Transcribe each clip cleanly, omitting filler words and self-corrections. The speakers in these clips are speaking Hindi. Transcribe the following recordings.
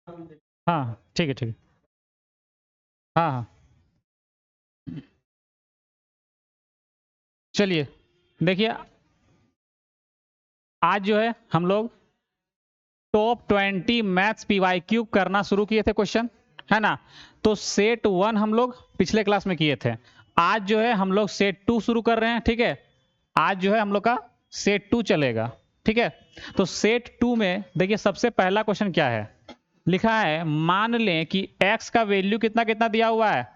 हाँ ठीक है ठीक है। हाँ हाँ चलिए देखिए, आज जो है हम लोग टॉप 20 मैथ्स पीवाई क्यू करना शुरू किए थे क्वेश्चन, है ना। तो सेट 1 हम लोग पिछले क्लास में किए थे। आज जो है हम लोग सेट 2 शुरू कर रहे हैं, ठीक है। आज जो है हम लोग का सेट 2 चलेगा, ठीक है। तो सेट 2 में देखिए सबसे पहला क्वेश्चन क्या है, लिखा है मान लें कि x का वैल्यू कितना कितना दिया हुआ है,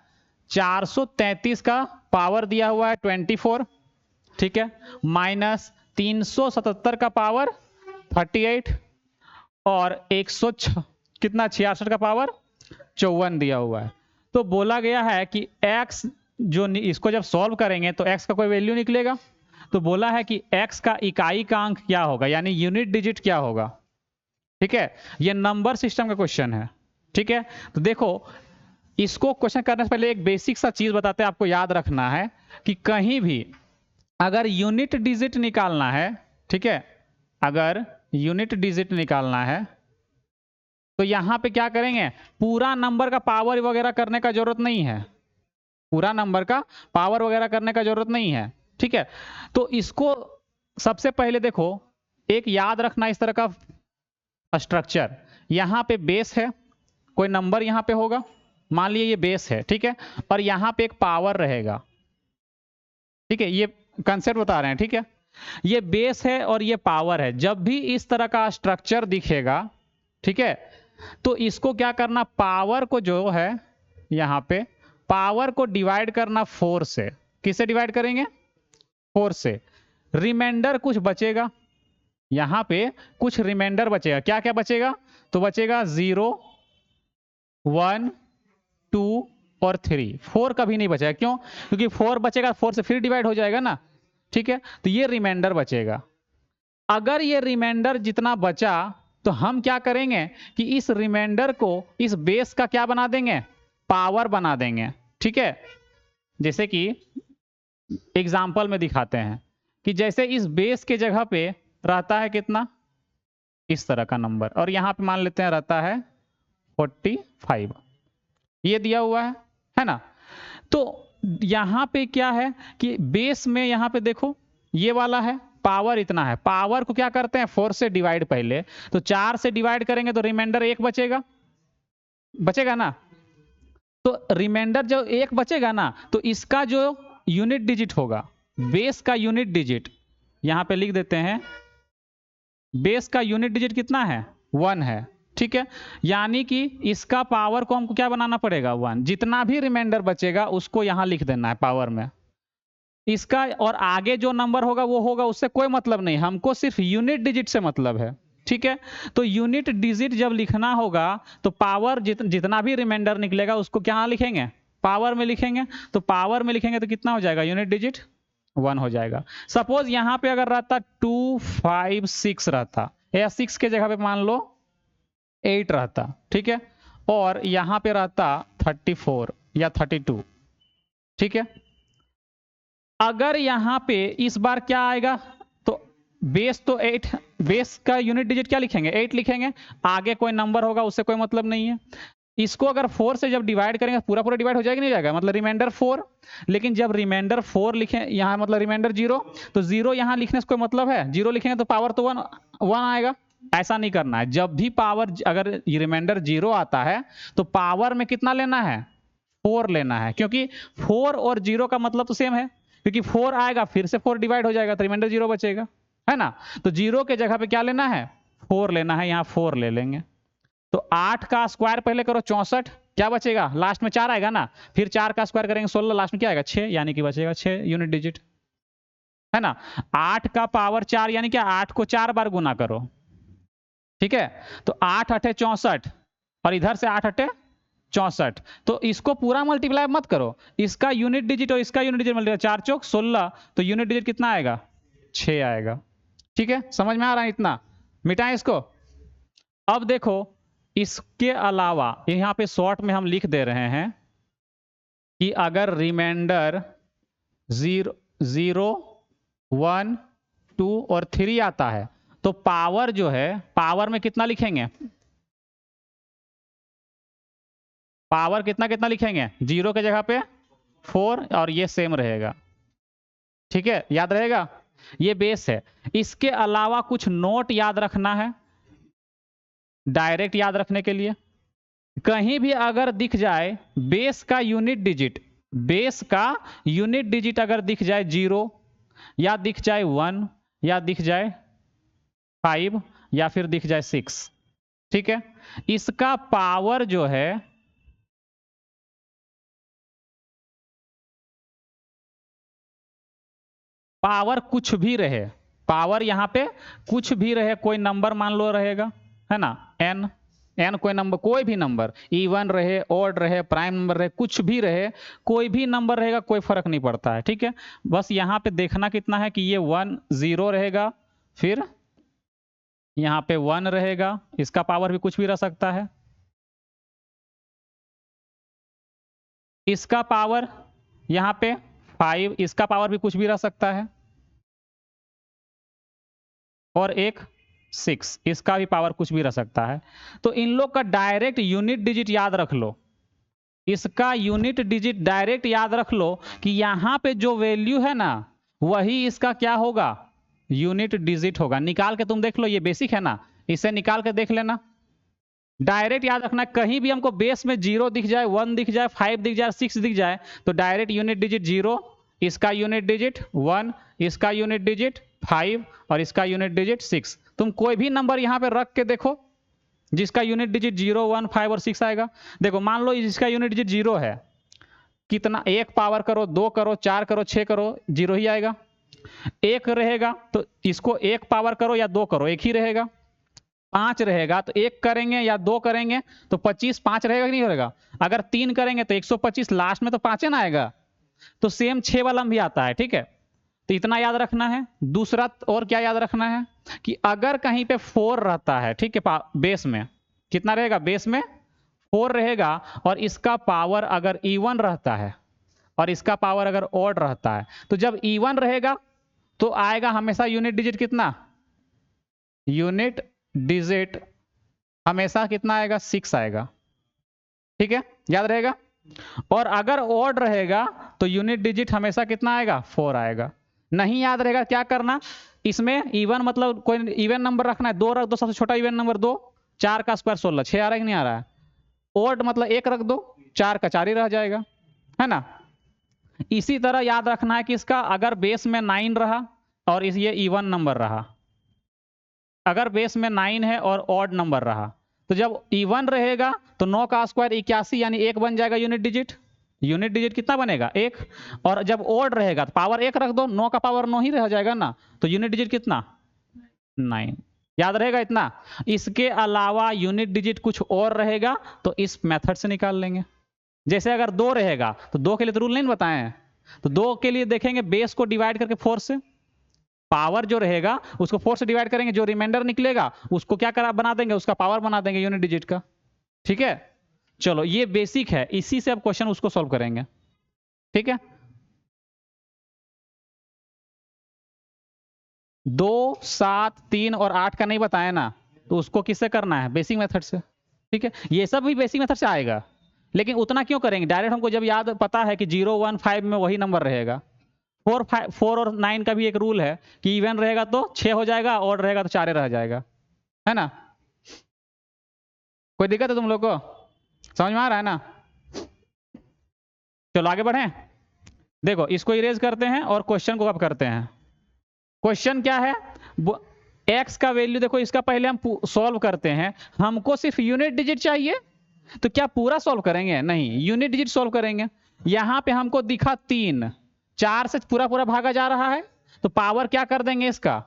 433 का पावर दिया हुआ है 24, ठीक है, माइनस 377 का पावर 38 और 100 कितना 66 का पावर 54 दिया हुआ है। तो बोला गया है कि x जो इसको जब सॉल्व करेंगे तो x का कोई वैल्यू निकलेगा। तो बोला है कि x का इकाई का अंक क्या होगा, यानी यूनिट डिजिट क्या होगा, ठीक है। ये नंबर सिस्टम का क्वेश्चन है, ठीक है। तो देखो इसको क्वेश्चन करने से पहले एक बेसिक सा चीज बताते हैं, आपको याद रखना है कि कहीं भी अगर यूनिट डिजिट निकालना है, ठीक है, अगर यूनिट डिजिट निकालना है तो यहां पे क्या करेंगे, पूरा नंबर का पावर वगैरह करने का जरूरत नहीं है, पूरा नंबर का पावर वगैरह करने का जरूरत नहीं है, ठीक है। तो इसको सबसे पहले देखो एक याद रखना इस तरह का स्ट्रक्चर, यहां पे बेस है, कोई नंबर यहां पे होगा, मान लीजिए ये बेस है, ठीक है, और यहां पे एक पावर रहेगा, ठीक है। ये कंसेप्ट बता रहे हैं, ठीक है। ये बेस है और ये पावर है, जब भी इस तरह का स्ट्रक्चर दिखेगा, ठीक है, तो इसको क्या करना, पावर को जो है यहां पे पावर को डिवाइड करना 4 से। किससे डिवाइड करेंगे, 4 से। रिमाइंडर कुछ बचेगा, यहां पे कुछ रिमाइंडर बचेगा, क्या क्या बचेगा, तो बचेगा 0 1 2 और 3, 4 कभी नहीं बचेगा, क्यों, क्योंकि 4 बचेगा 4 से फिर डिवाइड हो जाएगा ना, ठीक है। तो ये रिमाइंडर बचेगा। अगर ये रिमाइंडर जितना बचा तो हम क्या करेंगे कि इस रिमाइंडर को इस बेस का क्या बना देंगे, पावर बना देंगे, ठीक है। जैसे कि एग्जाम्पल में दिखाते हैं कि जैसे इस बेस के जगह पे रहता है कितना, इस तरह का नंबर, और यहां पे मान लेते हैं रहता है 45, ये दिया हुआ है ना। तो यहां पे क्या है कि बेस में यहां पे देखो ये वाला है, पावर इतना है, पावर को क्या करते हैं 4 से डिवाइड पहले, तो 4 से डिवाइड करेंगे तो रिमाइंडर 1 बचेगा, बचेगा ना। तो रिमाइंडर जो 1 बचेगा ना, तो इसका जो यूनिट डिजिट होगा, बेस का यूनिट डिजिट यहां पे लिख देते हैं, बेस का यूनिट डिजिट कितना है 1 है, ठीक है। यानी कि इसका पावर को हमको क्या बनाना पड़ेगा 1, जितना भी रिमाइंडर बचेगा उसको यहां लिख देना है पावर में, इसका और आगे जो नंबर होगा वो होगा, उससे कोई मतलब नहीं, हमको सिर्फ यूनिट डिजिट से मतलब है, ठीक है। तो यूनिट डिजिट जब लिखना होगा तो पावर जितना भी रिमाइंडर निकलेगा उसको क्या लिखेंगे, पावर में लिखेंगे। तो पावर में लिखेंगे तो कितना हो जाएगा, यूनिट डिजिट 1 हो जाएगा। सपोज यहां पे अगर रहता 2 5 6 रहता, या 6 के जगह पे मान लो 8 रहता, ठीक है, और यहां पे रहता 34 या 32, ठीक है। अगर यहां पे इस बार क्या आएगा, तो बेस तो 8, बेस का यूनिट डिजिट क्या लिखेंगे 8 लिखेंगे, आगे कोई नंबर होगा उससे कोई मतलब नहीं है। इसको अगर 4 से जब डिवाइड करेंगे पूरा पूरा डिवाइड हो जाएगा नहीं जाएगा, मतलब रिमाइंडर 4। लेकिन जब रिमाइंडर 4 लिखे यहां मतलब रिमाइंडर 0, तो 0 यहां लिखने से कोई मतलब है, 0 लिखेंगे तो पावर तो 1 आएगा। ऐसा नहीं करना है, जब भी पावर अगर रिमाइंडर 0 आता है तो पावर में कितना लेना है 4 लेना है, क्योंकि 4 और 0 का मतलब तो सेम है, क्योंकि 4 आएगा फिर से 4 डिवाइड हो जाएगा तो रिमाइंडर 0 बचेगा, है ना। तो 0 के जगह पे क्या लेना है 4 लेना है, यहां 4 ले लेंगे। तो 8 का स्क्वायर पहले करो 64, क्या बचेगा लास्ट में 4 आएगा ना, फिर 4 का स्क्वायर करेंगे 16, लास्ट में क्या आएगा 6, यानी कि बचेगा 6 यूनिट डिजिट, है ना। 8 का पावर 4 यानी क्या 8 को 4 बार गुना करो, ठीक है। तो 8 अठे 64 और इधर से 8 अठे 64, तो इसको पूरा मल्टीप्लाई मत करो, इसका यूनिट डिजिट और इसका यूनिट डिजिट मल्टीप्लाई, 4 चौक 16, तो यूनिट डिजिट कितना आएगा 6 आएगा, ठीक है। समझ में आ रहा है इतना, मिटाएं इसको। अब देखो इसके अलावा यहां पे शॉर्ट में हम लिख दे रहे हैं कि अगर रिमाइंडर 0 0 1 2 और 3 आता है तो पावर जो है, पावर में कितना लिखेंगे पावर कितना कितना लिखेंगे, 0 के जगह पे 4 और ये सेम रहेगा, ठीक है, याद रहेगा, ये बेस है। इसके अलावा कुछ नोट याद रखना है डायरेक्ट याद रखने के लिए। कहीं भी अगर दिख जाए बेस का यूनिट डिजिट, बेस का यूनिट डिजिट अगर दिख जाए 0 या दिख जाए 1 या दिख जाए 5 या फिर दिख जाए 6, ठीक है, इसका पावर जो है पावर कुछ भी रहे, पावर यहां पे कुछ भी रहे, कोई नंबर मान लो रहेगा, है ना, n n कोई नंबर, कोई भी नंबर, इवन रहे, ऑड रहे, प्राइम नंबर रहे, कुछ भी रहे, कोई भी नंबर रहेगा, कोई फर्क नहीं पड़ता है, ठीक है। बस यहाँ पे देखना कितना है कि ये 1 0 रहेगा, फिर यहाँ पे 1 रहेगा, इसका पावर भी कुछ भी रह सकता है, इसका पावर यहाँ पे 5, इसका पावर भी कुछ भी रह सकता है, और एक 6, इसका भी पावर कुछ भी रह सकता है। तो इन लोग का डायरेक्ट यूनिट डिजिट याद रख लो, इसका यूनिट डिजिट डायरेक्ट याद रख लो कि यहां पे जो वैल्यू है ना वही इसका क्या होगा, यूनिट डिजिट होगा। निकाल के तुम देख लो, ये बेसिक है ना, इसे निकाल के देख लेना। डायरेक्ट याद रखना, कहीं भी हमको बेस में 0 दिख जाए, 1 दिख जाए, 5 दिख जाए, 6 दिख जाए, तो डायरेक्ट यूनिट डिजिट 0, इसका यूनिट डिजिट 1, इसका यूनिट डिजिट 5 और इसका यूनिट डिजिट 6। तुम कोई भी नंबर यहाँ पे रख के देखो जिसका यूनिट डिजिट 0, 1, 5 और 6 आएगा। देखो मान लो इसका यूनिट डिजिट 0 है, कितना, 1 पावर करो, 2 करो, 4 करो, 6 करो, 0 ही आएगा। 1 रहेगा तो इसको 1 पावर करो या 2 करो, 1 ही रहेगा। 5 रहेगा तो 1 करेंगे या 2 करेंगे तो 25, 5 रहेगा कि नहीं रहेगा। अगर 3 करेंगे तो 125, लास्ट में तो 5 ना आएगा। तो सेम 6 वाला भी आता है, ठीक है। तो इतना याद रखना है। दूसरा और क्या याद रखना है कि अगर कहीं पे 4 रहता है, ठीक है, बेस में कितना रहेगा, बेस में 4 रहेगा, और इसका पावर अगर इवन रहता है और इसका पावर अगर ऑड रहता है, तो जब इवन रहेगा तो आएगा हमेशा यूनिट डिजिट कितना, यूनिट डिजिट हमेशा कितना आएगा, 6 आएगा, ठीक है, याद रहेगा। और अगर ऑड रहेगा तो यूनिट डिजिट हमेशा कितना आएगा, 4 आएगा। नहीं याद रहेगा क्या करना, इसमें इवन मतलब कोई इवन नंबर रखना है, 2 रख दो, सबसे छोटा इवन नंबर 2, 4 का स्क्वायर 16, 6 आ रहा है कि नहीं आ रहा है। ऑड मतलब 1 रख दो, 4 का 4 ही रह जाएगा, है ना। इसी तरह याद रखना है कि इसका अगर बेस में 9 रहा और ये इवन नंबर रहा, अगर बेस में 9 है और ऑड नंबर रहा, तो जब इवन रहेगा तो 9 का स्क्वायर 81 यानी 1 बन जाएगा यूनिट डिजिट। यूनिट डिजिट कितना बनेगा, 1। और जब ऑड रहेगा तो पावर 1 रख दो, 9 का पावर 9 ही रह जाएगा ना, तो यूनिट डिजिट कितना, 9। याद रहेगा इतना। इसके अलावा यूनिट डिजिट कुछ और रहेगा तो इस मेथड से निकाल लेंगे। जैसे अगर 2 रहेगा तो 2 के लिए तो रूल नहीं बताए हैं, तो 2 के लिए देखेंगे बेस को डिवाइड करके 4 से, पावर जो रहेगा उसको 4 से डिवाइड करेंगे, जो रिमाइंडर निकलेगा उसको क्या करा बना देंगे, उसका पावर बना देंगे यूनिट डिजिट का, ठीक है। चलो ये बेसिक है, इसी से अब क्वेश्चन उसको सॉल्व करेंगे, ठीक है। 2, 7, 3 और 8 का नहीं बताया ना, तो उसको किससे करना है, बेसिक मेथड से, ठीक है। ये सब भी बेसिक मेथड से आएगा, लेकिन उतना क्यों करेंगे, डायरेक्ट हमको जब याद पता है कि 0, 1, 5 में वही नंबर रहेगा। 4 और 9 का भी एक रूल है कि इवन रहेगा तो 6 हो जाएगा, ऑड रहेगा तो 4 रह जाएगा, है ना। कोई दिक्कत है तुम लोग को, समझ में आ रहा है ना। चलो आगे बढ़े। देखो इसको इरेज करते हैं और क्वेश्चन को अब करते हैं। क्वेश्चन क्या है, एक्स का वैल्यू देखो, इसका पहले हम सॉल्व करते हैं। हमको सिर्फ यूनिट डिजिट चाहिए, तो क्या पूरा सॉल्व करेंगे, नहीं, यूनिट डिजिट सॉल्व करेंगे। यहां पे हमको दिखा 3, 4 से पूरा पूरा भागा जा रहा है, तो पावर क्या कर देंगे इसका,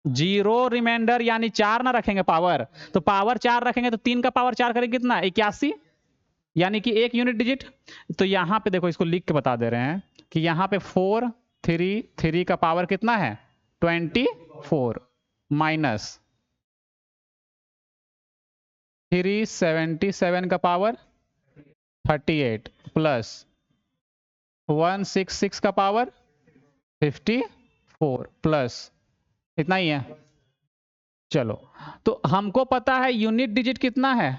0 रिमाइंडर यानी 4 ना रखेंगे पावर, तो पावर 4 रखेंगे तो 3 का पावर 4 करेंगे कितना, 81 यानी कि 1 यूनिट डिजिट। तो यहां पे देखो इसको लिख के बता दे रहे हैं कि यहां पे 4, 3 का पावर कितना है, 24 माइनस 377 का पावर 38 प्लस 166 का पावर 54 प्लस इतना ही है। चलो तो हमको पता है यूनिट डिजिट कितना है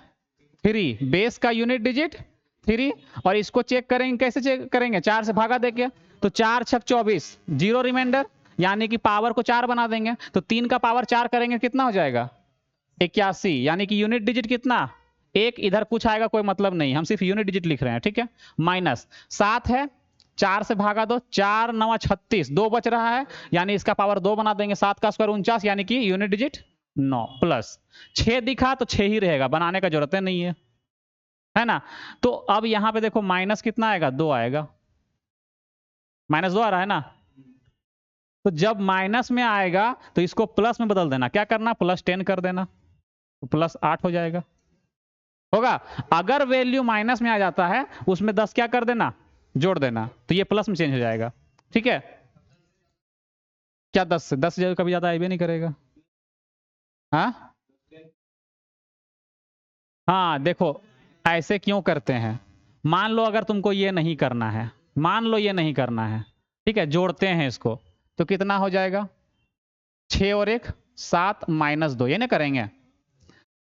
3, बेस का यूनिट डिजिट 3, और इसको चेक करेंगे, कैसे चेक करेंगे, 4 से भागा देके, तो 4 छक 24, 0 रिमाइंडर, यानी कि पावर को 4 बना देंगे, तो 3 का पावर 4 करेंगे कितना हो जाएगा 81, यानी कि यूनिट डिजिट कितना, एक, इधर कुछ आएगा कोई मतलब नहीं, हम सिर्फ यूनिट डिजिट लिख रहे हैं, ठीक है। माइनस 7 है, 4 से भागा दो, 4 9 36, 2 बच रहा है, यानी इसका पावर 2 बना देंगे, 7 का स्क्वायर 49, यानी कि यूनिट डिजिट 9, प्लस 6 दिखा तो 6 ही रहेगा, बनाने का जरूरत नहीं है ना। तो अब यहां पे देखो माइनस कितना आएगा, 2 आएगा, -2 आ रहा है ना। तो जब माइनस में आएगा तो इसको प्लस में बदल देना, क्या करना, +10 कर देना, तो +8 हो जाएगा, होगा। अगर वैल्यू माइनस में आ जाता है उसमें 10 क्या कर देना, जोड़ देना, तो ये प्लस में चेंज हो जाएगा, ठीक है। क्या 10 से 10 कभी ज्यादा आइए नहीं करेगा। हाँ हाँ, देखो ऐसे क्यों करते हैं, मान लो अगर तुमको ये नहीं करना है, मान लो ये नहीं करना है, ठीक है, जोड़ते हैं इसको, तो कितना हो जाएगा, 6 और 1 7 -2, ये ना करेंगे,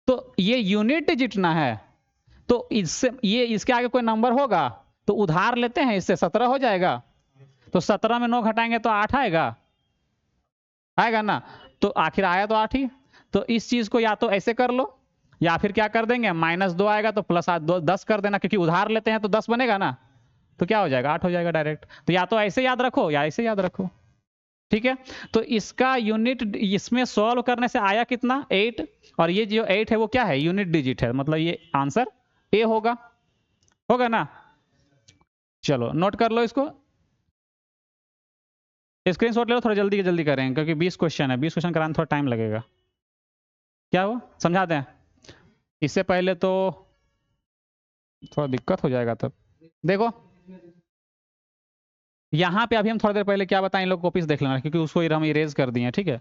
तो ये यूनिट डिजिट ना है, तो इससे ये इसके आगे कोई नंबर होगा तो उधार लेते हैं, इससे 17 हो जाएगा, तो 17 में 9 घटाएंगे तो 8 आएगा, आएगा ना, तो आखिर आया तो 8 ही। तो इस चीज को या तो ऐसे कर लो, या फिर क्या कर देंगे, -2 आएगा तो +10 कर देना, क्योंकि उधार लेते हैं तो 10 बनेगा ना, तो क्या हो जाएगा, 8 हो जाएगा डायरेक्ट। तो या तो ऐसे याद रखो या ऐसे याद रखो, ठीक है। तो इसका यूनिट, इसमें सॉल्व करने से आया कितना, 8, और ये जो 8 है वो क्या है, यूनिट डिजिट है, मतलब ये आंसर ए होगा, होगा ना। चलो नोट कर लो इसको, स्क्रीनशॉट ले लो, थोड़ा जल्दी जल्दी करेंगे क्योंकि 20 क्वेश्चन है, 20 क्वेश्चन कराने थोड़ा टाइम लगेगा। क्या हुआ, समझा दें, इससे पहले तो थोड़ा दिक्कत हो जाएगा तब। देखो यहाँ पे अभी हम थोड़ी देर पहले क्या बताएं, इन लोग कॉपीज देख लेना, क्योंकि उसको हम इरेज कर दिए, ठीक है।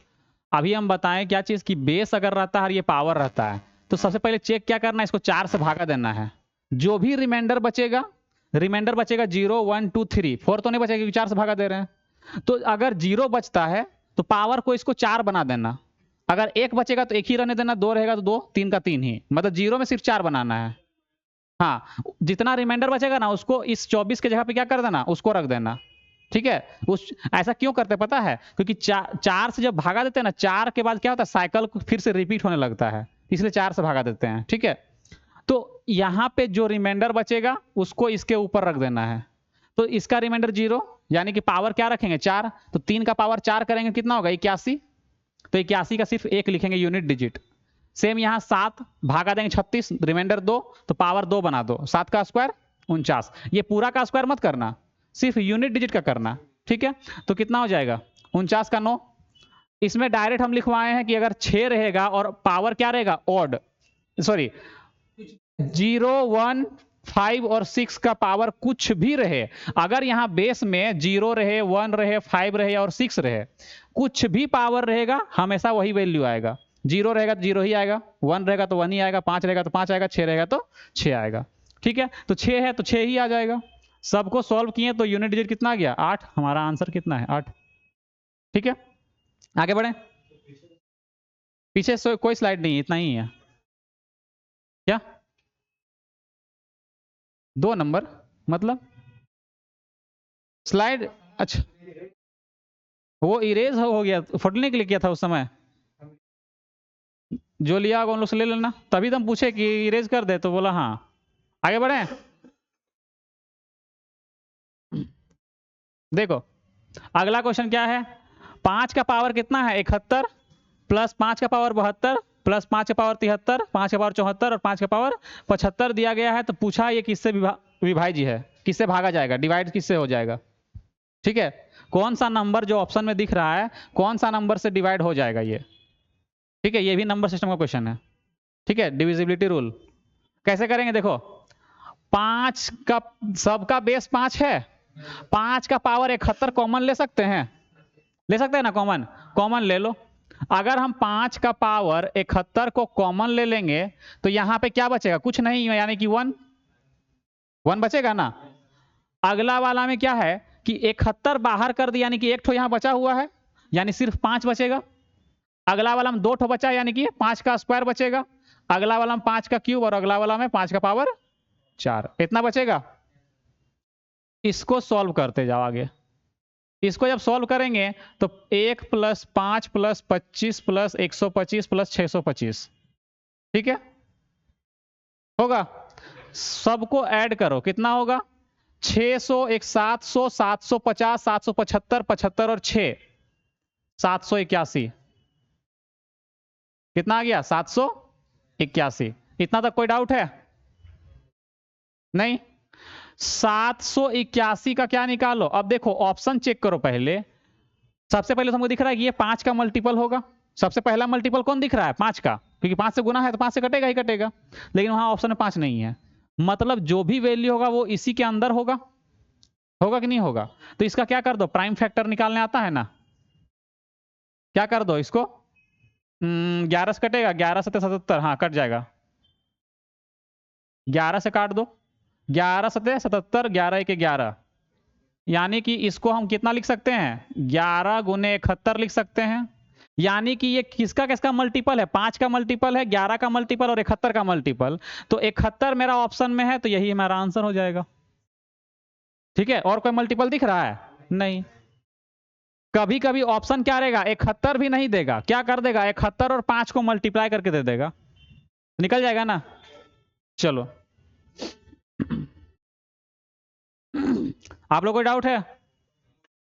अभी हम बताएं क्या चीज की, बेस अगर रहता है और ये पावर रहता है, तो सबसे पहले चेक क्या करना है, इसको 4 से भागा देना है, जो भी रिमाइंडर बचेगा, 0 1 2 3, 4 तो नहीं बचेगा क्योंकि 4 से भागा दे रहे हैं, तो अगर 0 बचता है तो पावर को इसको 4 बना देना, अगर 1 बचेगा तो 1 ही रहने देना, 2 रहेगा तो 2, 3 का 3 ही, मतलब 0 में सिर्फ 4 बनाना है। हाँ, जितना रिमाइंडर बचेगा ना उसको इस 24 के जगह पे क्या कर देना, उसको रख देना, ठीक है। उस ऐसा क्यों करते पता है, क्योंकि 4 से जब भागा देते हैं ना, 4 के बाद क्या होता है, साइकिल फिर से रिपीट होने लगता है, इसलिए 4 से भागा देते हैं, ठीक है। तो यहाँ पे जो रिमाइंडर बचेगा उसको इसके ऊपर रख देना है, तो इसका रिमाइंडर 0, यानी कि पावर क्या रखेंगे 4, तो 3 का पावर 4 करेंगे कितना होगा 81, तो 81 का सिर्फ 1 लिखेंगे यूनिट डिजिट। सेम यहाँ 7 भागा देंगे 36, रिमाइंडर 2, तो पावर 2 बना दो, 7 का स्क्वायर 49, ये पूरा का स्क्वायर मत करना, सिर्फ यूनिट डिजिट का करना, ठीक है। तो कितना हो जाएगा 49 का 9, इसमें डायरेक्ट हम लिखवाए हैं कि अगर 6 रहेगा और पावर क्या रहेगा ऑड, सॉरी 0 1 5 और 6 का पावर कुछ भी रहे, अगर यहाँ बेस में 0 रहे 1 रहे 5 रहे और 6 रहे, कुछ भी पावर रहेगा हमेशा वही वैल्यू आएगा, 0 रहेगा तो 0 ही आएगा, 1 रहेगा तो 1 ही आएगा, 5 रहेगा तो 5 आएगा, 6 रहेगा तो 6 आएगा, ठीक है। तो 6 है तो 6 ही आ जाएगा, सबको सॉल्व किए तो यूनिट डिजिट कितना आ गया 8, हमारा आंसर कितना है 8, ठीक है। आगे बढ़े, पीछे कोई स्लाइड नहीं, इतना ही है क्या, 2 नंबर मतलब स्लाइड, अच्छा वो इरेज हो गया, फटने के लिए किया था उस समय, जो लिया होगा उन लोग से ले लेना, तभी तो हम पूछे कि इरेज कर दे, तो बोला हाँ। आगे बढ़े, देखो अगला क्वेश्चन क्या है, 5 का पावर कितना है 71, प्लस 5 का पावर 72, प्लस 5 का पावर 73, 5 का पावर 74 और 5 का पावर 75 दिया गया है, तो पूछा ये किससे विभाज्य है, किससे भागा जाएगा, डिवाइड किससे हो जाएगा, ठीक है। कौन सा नंबर जो ऑप्शन में दिख रहा है कौन सा नंबर से डिवाइड हो जाएगा ये, ठीक है, ये भी नंबर सिस्टम का क्वेश्चन है, ठीक है। डिविजिबिलिटी रूल कैसे करेंगे, देखो 5 का सबका बेस 5 है, 5 का पावर 71 कॉमन ले सकते हैं, ले सकते हैं ना, कॉमन कॉमन ले लो, अगर हम 5 का पावर 71 को कॉमन ले लेंगे तो यहां पे क्या बचेगा, कुछ नहीं, यानी कि 1 बचेगा ना। अगला वाला में क्या है कि 71 बाहर कर दिया, यानी कि एक ठो यहां बचा हुआ है, यानी सिर्फ 5 बचेगा। अगला वाला में 2 ठो बचा, यानी कि 5 का स्क्वायर बचेगा। अगला वाला में 5 का क्यूब और अगला वाला में 5 का पावर 4, इतना बचेगा। इसको सॉल्व करते जाओ आगे। इसको जब सॉल्व करेंगे तो 1 + 5 + 25 + 125 + 625, ठीक है, होगा। सबको ऐड करो, कितना होगा? 600, एक 700, 750, 775, 75 और 6, 781। कितना आ गया? 781। इतना तक कोई डाउट है? नहीं। 781 का क्या निकालो? अब देखो ऑप्शन चेक करो पहले। सबसे पहले तुमको दिख रहा है कि ये 5 का मल्टीपल होगा। सबसे पहला मल्टीपल कौन दिख रहा है? 5 का, क्योंकि 5 से गुना है तो 5 से कटेगा ही कटेगा। लेकिन वहां ऑप्शन में 5 नहीं है, मतलब जो भी वैल्यू होगा वो इसी के अंदर होगा। होगा कि नहीं होगा? तो इसका क्या कर दो, प्राइम फैक्टर निकालने आता है ना, क्या कर दो इसको, 11 से कटेगा, 11 से 77, हाँ कट जाएगा। 11 से काट दो, 11 से 77, 11 1 11, यानी कि इसको हम कितना लिख सकते हैं? 11 गुने 71 लिख सकते हैं। यानी कि ये किसका किसका मल्टीपल है? 5 का मल्टीपल है, 11 का मल्टीपल और 71 का मल्टीपल। तो 71 मेरा ऑप्शन में है, तो यही हमारा आंसर हो जाएगा। ठीक है, और कोई मल्टीपल दिख रहा है? नहीं। कभी कभी ऑप्शन क्या रहेगा, 71 भी नहीं देगा, क्या कर देगा, 71 और 5 को मल्टीप्लाई करके दे देगा, निकल जाएगा ना। चलो आप लोग कोई डाउट है?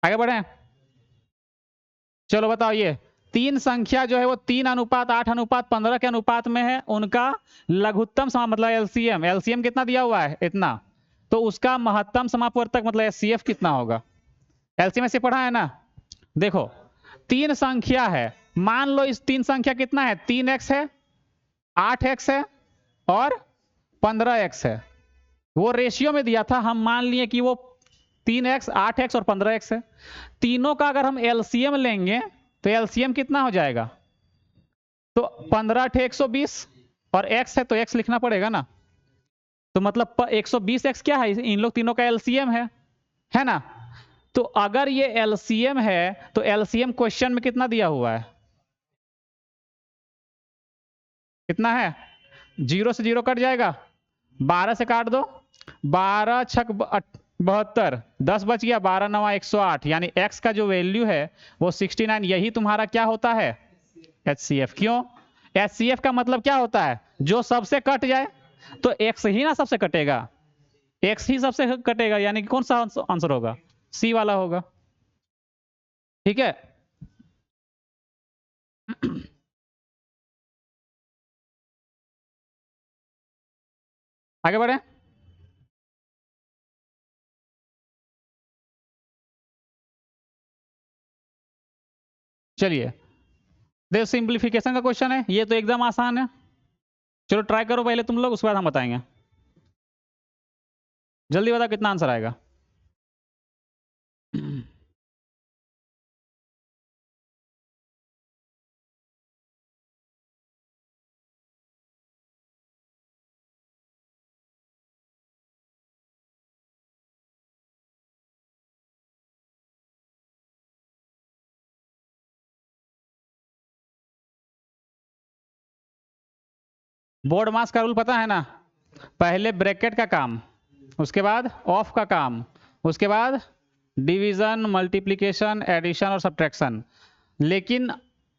आगे बढ़े। चलो बताओ, ये तीन संख्या जो है वो 3:8:15 के अनुपात में है, उनका लघुत्तम समा मतलब एलसीएम, एलसीएम कितना दिया हुआ है? इतना। तो उसका महत्तम समापवर्तक मतलब एचसीएफ कितना होगा? एलसीएम से पढ़ा है ना। देखो तीन संख्या है, मान लो इस तीन संख्या कितना है? 3x है, 8x है और 15x है। वो रेशियो में दिया था, हम मान लिए कि वो 3x, 8x और 15x है। तीनों का अगर हम एलसीएम लेंगे तो एलसीएम कितना हो जाएगा? तो 15 × 120 और x है तो x लिखना पड़ेगा ना। तो मतलब 120x क्या है? इन लोग तीनों का एलसीएम है ना। तो अगर ये एलसीएम है तो एलसीएम क्वेश्चन में कितना दिया हुआ है? कितना है? 0 से 0 कट जाएगा, 12 से काट दो, 12 छक 72, 10 बच गया, 12 9 108, यानी x का जो वैल्यू है वो 69। यही तुम्हारा क्या होता है? HCF। क्यों? HCF का मतलब क्या होता है? जो सबसे कट जाए, तो x ही ना सबसे कटेगा, x ही सबसे कटेगा, यानी कि कौन सा आंसर होगा? C वाला होगा। ठीक है। आगे बढ़े। चलिए, देखो सिंप्लीफिकेशन का क्वेश्चन है, ये तो एकदम आसान है। चलो ट्राई करो पहले तुम लोग, उसके बाद हम बताएंगे। जल्दी बताओ कितना आंसर आएगा। बोर्ड मास का रूल पता है ना, पहले ब्रैकेट का काम, उसके बाद ऑफ का काम, उसके बाद डिवीजन, मल्टीप्लिकेशन, एडिशन और सब्ट्रैक्शन। लेकिन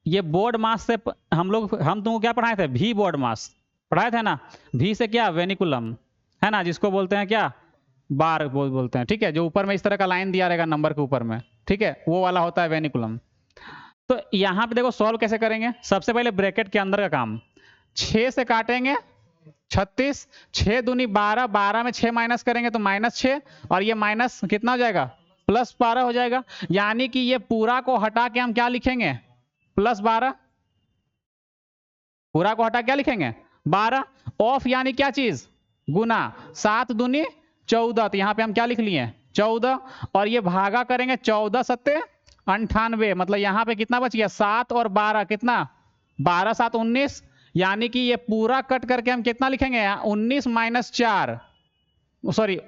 ये बोर्ड मास से हम तुमको क्या पढ़ाए थे? भी बोर्ड मास पढ़ाए थे ना। भी से क्या? वेनिकुलम, है ना, जिसको बोलते हैं क्या? बार बोलते हैं। ठीक है, जो ऊपर में इस तरह का लाइन दिया रहेगा नंबर के ऊपर में, ठीक है, वो वाला होता है वेनिकुलम। तो यहां पे देखो सॉल्व कैसे करेंगे। सबसे पहले ब्रैकेट के अंदर का काम, 6 से काटेंगे 36, 6 दूनी 12, 12 में 6 माइनस करेंगे तो -6, और ये माइनस कितना हो जाएगा? +12 हो जाएगा। यानी कि ये पूरा को हटा के हम क्या लिखेंगे? +12। पूरा को हटा क्या लिखेंगे? 12। ऑफ यानी क्या चीज? गुना। 7 दूनी 14, तो यहां पे हम क्या लिख लिए? 14। और ये भागा करेंगे 14 सत्ते 98, मतलब यहां पे कितना बच गया? 7 और 12 कितना? 12 7 19, यानी कि ये पूरा कट करके हम कितना लिखेंगे? 19 - 4, सॉरी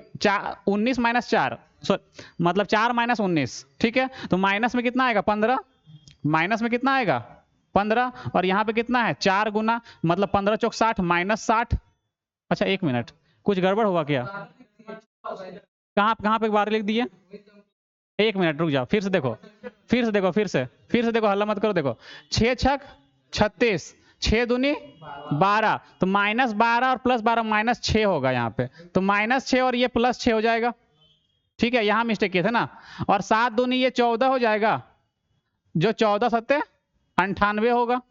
19 - 4, मतलब 4 - 19। ठीक है, तो माइनस में कितना आएगा? 15। माइनस में कितना आएगा? 15 और यहाँ पे कितना है 4 गुना, मतलब 15 चौक 60 माइनस 60। अच्छा 1 मिनट, कुछ गड़बड़ हुआ क्या? कहाँ कहाँ पे 12 लिख दिए? 1 मिनट रुक जाओ, फिर से देखो, फिर से देखो, हल्ला मत करो। देखो 6 छक 36, 6 दूनी 12, तो -12 और +12 -6 होगा यहाँ पे, तो -6 और ये +6 हो जाएगा। ठीक है, यहाँ मिस्टेक किए थे ना। और 7 दूनी ये 14 हो जाएगा, जो 14 सत्ते 98 होगा।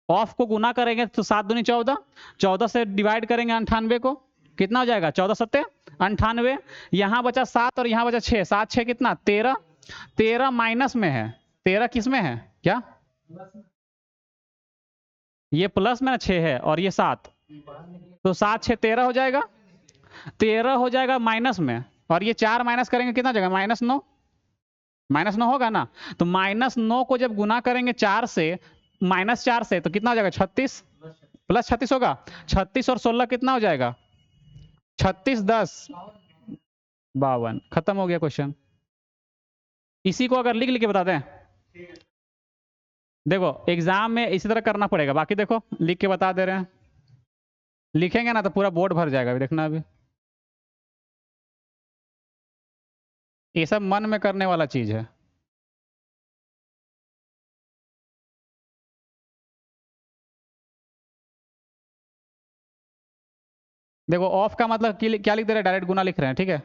ऑफ को गुना करेंगे तो 7 दूनी 14, 14 से डिवाइड करेंगे 98 को, कितना हो जाएगा 14 सत्ते 98। यहाँ बचा 7 और यहाँ बचा 6, 7 6 कितना 13, 13 माइनस में है, 13 किस में है क्या? ये प्लस में 6 है और ये 7, तो 7 6 13 हो जाएगा, 13 हो जाएगा माइनस में, और ये 4 माइनस करेंगे कितना हो जाएगा -9, -9 होगा ना। तो -9 को जब गुना करेंगे 4 से, -4 से, तो कितना हो जाएगा 36, प्लस 36 होगा। 36 और 16 कितना हो जाएगा 36 10 52। खत्म हो गया क्वेश्चन। इसी को अगर लिख लिख के बता दें, देखो एग्जाम में इसी तरह करना पड़ेगा, बाकी देखो लिख के बता दे रहे हैं, लिखेंगे ना तो पूरा बोर्ड भर जाएगा, अभी देखना। अभी ये सब मन में करने वाला चीज है। देखो ऑफ का मतलब क्या लिख दे रहे हैं, डायरेक्ट गुना लिख रहे हैं, ठीक है।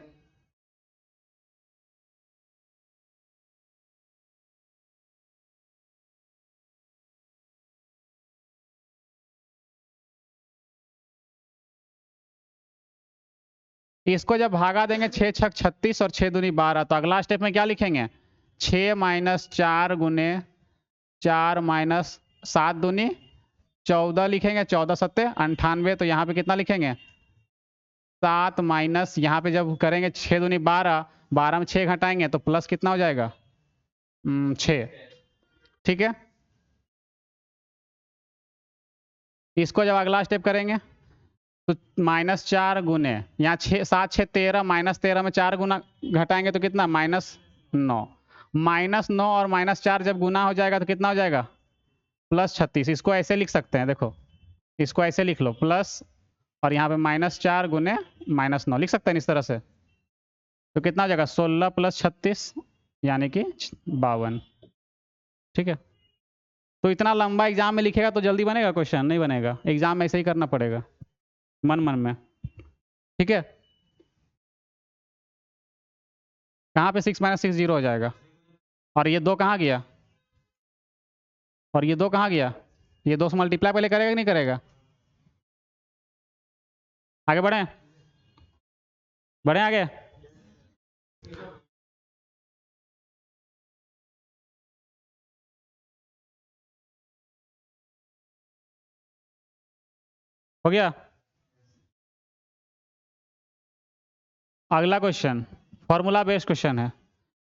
इसको जब भागा देंगे 6 छक 36 और 6 दूनी 12, तो अगला स्टेप में क्या लिखेंगे 6 - 4 गुने 4 - 7 दूनी 14 लिखेंगे, 14 सत्ते 98, तो यहाँ पे कितना लिखेंगे 7 माइनस, यहाँ पे जब करेंगे 6 दूनी 12, 12 में 6 घटाएंगे तो प्लस कितना हो जाएगा 6। ठीक है, इसको जब अगला स्टेप करेंगे तो -4 गुने, यहाँ 6 7 6 13, -13 में 4 गुना घटाएंगे तो कितना -9, -9 और -4 जब गुना हो जाएगा तो कितना हो जाएगा +36। इसको ऐसे लिख सकते हैं, देखो इसको ऐसे लिख लो प्लस, और यहाँ पे -4 गुने -9 लिख सकते हैं इस तरह से, तो कितना हो जाएगा 16 + 36 यानी कि 52। ठीक है, तो इतना लंबा एग्जाम में लिखेगा तो जल्दी बनेगा क्वेश्चन? नहीं बनेगा, एग्जाम में ऐसे ही करना पड़ेगा मन मन में। ठीक है, कहाँ पे 6 - 6 0 हो जाएगा, और ये 2 कहाँ गया, और ये 2 कहाँ गया, ये 2 से मल्टीप्लाई पहले करेगा कि नहीं करेगा? आगे बढ़े, बढ़े आगे। हो गया, अगला क्वेश्चन फॉर्मूला बेस्ड क्वेश्चन है।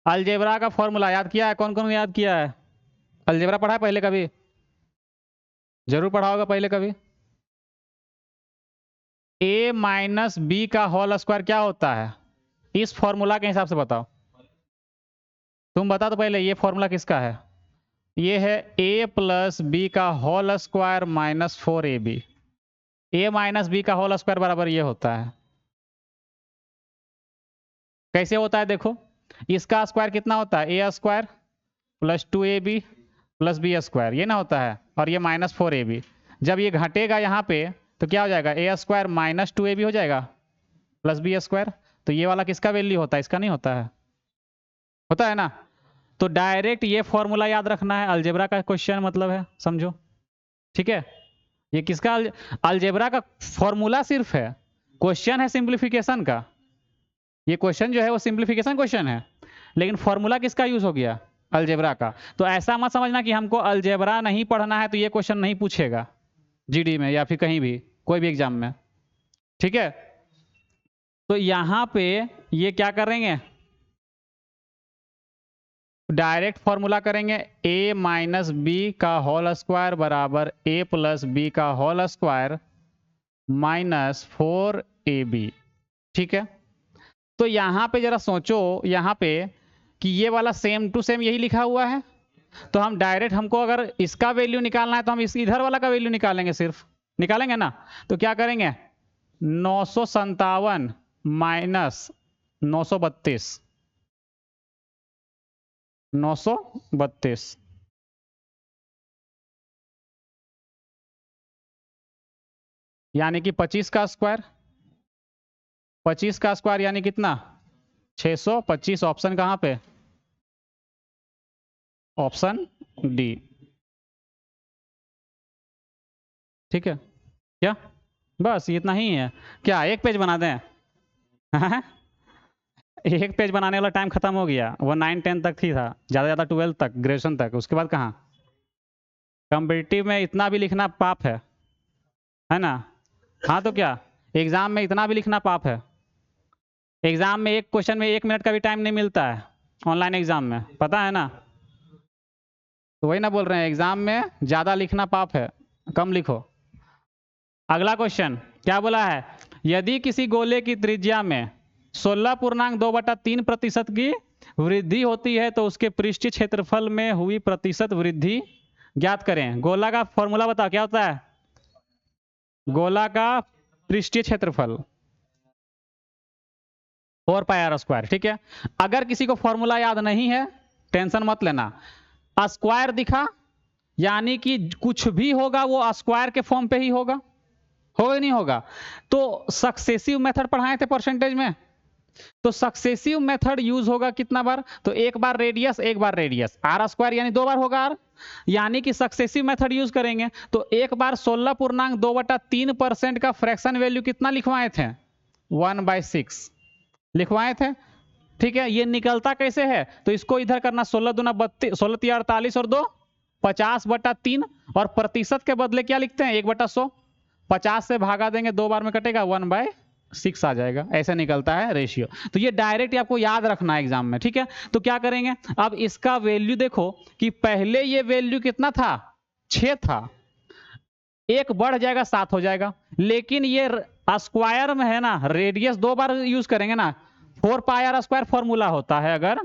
अलजेब्रा का फॉर्मूला याद किया है? कौन कौन याद किया है? अलजेब्रा पढ़ा है पहले कभी? जरूर पढ़ा होगा पहले कभी। a - b का होल स्क्वायर क्या होता है इस फॉर्मूला के हिसाब से बताओ। तुम बता दो पहले, ये फॉर्मूला किसका है? ये है a + b का whole square -4ab। a - b का होल स्क्वायर बराबर ये होता है। कैसे होता है देखो, इसका स्क्वायर कितना होता है a square + 2ab + b square, ये ना होता है, और ये -4ab। जब ये घटेगा यहाँ पे तो क्या हो जाएगा a स्क्वायर -2ab हो जाएगा + b स्क्वायर। तो ये वाला किसका वैल्यू होता है? इसका नहीं होता है, होता है ना। तो डायरेक्ट ये फॉर्मूला याद रखना है, अलजेब्रा का क्वेश्चन मतलब है, समझो। ठीक है, ये किसका अलजेब्रा का फॉर्मूला सिर्फ है, क्वेश्चन है सिंप्लीफिकेशन का। ये क्वेश्चन जो है वो सिंप्लीफिकेशन क्वेश्चन है, लेकिन फॉर्मूला किसका यूज हो गया अलजेब्रा का। तो ऐसा मत समझना कि हमको अलजेब्रा नहीं पढ़ना है तो ये क्वेश्चन नहीं पूछेगा जीडी में या फिर कहीं भी कोई भी एग्जाम में। ठीक है, तो यहां पे ये क्या करेंगे, डायरेक्ट फॉर्मूला करेंगे a - b का होल स्क्वायर बराबर a + b का होल स्क्वायर -4ab। ठीक है, तो यहां पे जरा सोचो यहाँ पे कि ये वाला सेम टू सेम यही लिखा हुआ है, तो हम डायरेक्ट, हमको अगर इसका वैल्यू निकालना है तो हम इस इधर वाला का वैल्यू निकालेंगे, सिर्फ निकालेंगे ना। तो क्या करेंगे, 957 माइनस 932, 932 यानी कि 25 का स्क्वायर, 25 का स्क्वायर यानी कितना, 625। ऑप्शन कहां पे, ऑप्शन डी। ठीक है क्या, बस इतना ही है क्या, एक पेज बना दें? एक पेज बनाने वाला टाइम खत्म हो गया, वो 9-10 तक ही था, ज़्यादा ज़्यादा 12 तक, ग्रेजुएशन तक, उसके बाद कहाँ। कॉम्पिटिटिव में इतना भी लिखना पाप है ना। हाँ तो क्या, एग्जाम में इतना भी लिखना पाप है। एग्जाम में एक क्वेश्चन में 1 मिनट का भी टाइम नहीं मिलता है ऑनलाइन एग्जाम में, पता है ना। तो वही ना बोल रहे हैं, एग्जाम में ज़्यादा लिखना पाप है, कम लिखो। अगला क्वेश्चन क्या बोला है, यदि किसी गोले की त्रिज्या में 16.2/3% की वृद्धि होती है तो उसके पृष्ठीय क्षेत्रफल में हुई प्रतिशत वृद्धि ज्ञात करें। गोला का फॉर्मूला बताओ क्या होता है, गोला का पृष्ठीय क्षेत्रफल 4πr²। ठीक है, अगर किसी को फॉर्मूला याद नहीं है टेंशन मत लेना, स्क्वायर दिखा यानी कि कुछ भी होगा वो स्क्वायर के फॉर्म पे ही होगा नहीं होगा। तो सक्सेसिव मेथड पढ़ाए थे परसेंटेज में, तो सक्सेसिव मेथड यूज होगा कितना बार, तो एक बार रेडियस एक बार रेडियस, r² यानी 2 बार होगा r, यानी कि सक्सेसिव मेथड यूज करेंगे। तो एक बार 16.2/3% का फ्रैक्शन वैल्यू कितना लिखवाए थे, 1/6 लिखवाए थे। ठीक है, ये निकलता कैसे है, तो इसको इधर करना, 16 दूना 32, 16 × 48 और 2 50/3, और प्रतिशत के बदले क्या लिखते हैं, 1/100, 50 से भागा देंगे, 2 बार में कटेगा, 1/6 आ जाएगा, ऐसे निकलता है रेशियो। तो ये डायरेक्ट आपको याद रखना है एग्जाम में। ठीक है, तो क्या करेंगे, अब इसका वैल्यू देखो कि पहले ये वैल्यू कितना था, 6 था, एक बढ़ जाएगा 7 हो जाएगा, लेकिन ये स्क्वायर में है ना, रेडियस 2 बार यूज करेंगे ना, 4πr² फॉर्मूला होता है अगर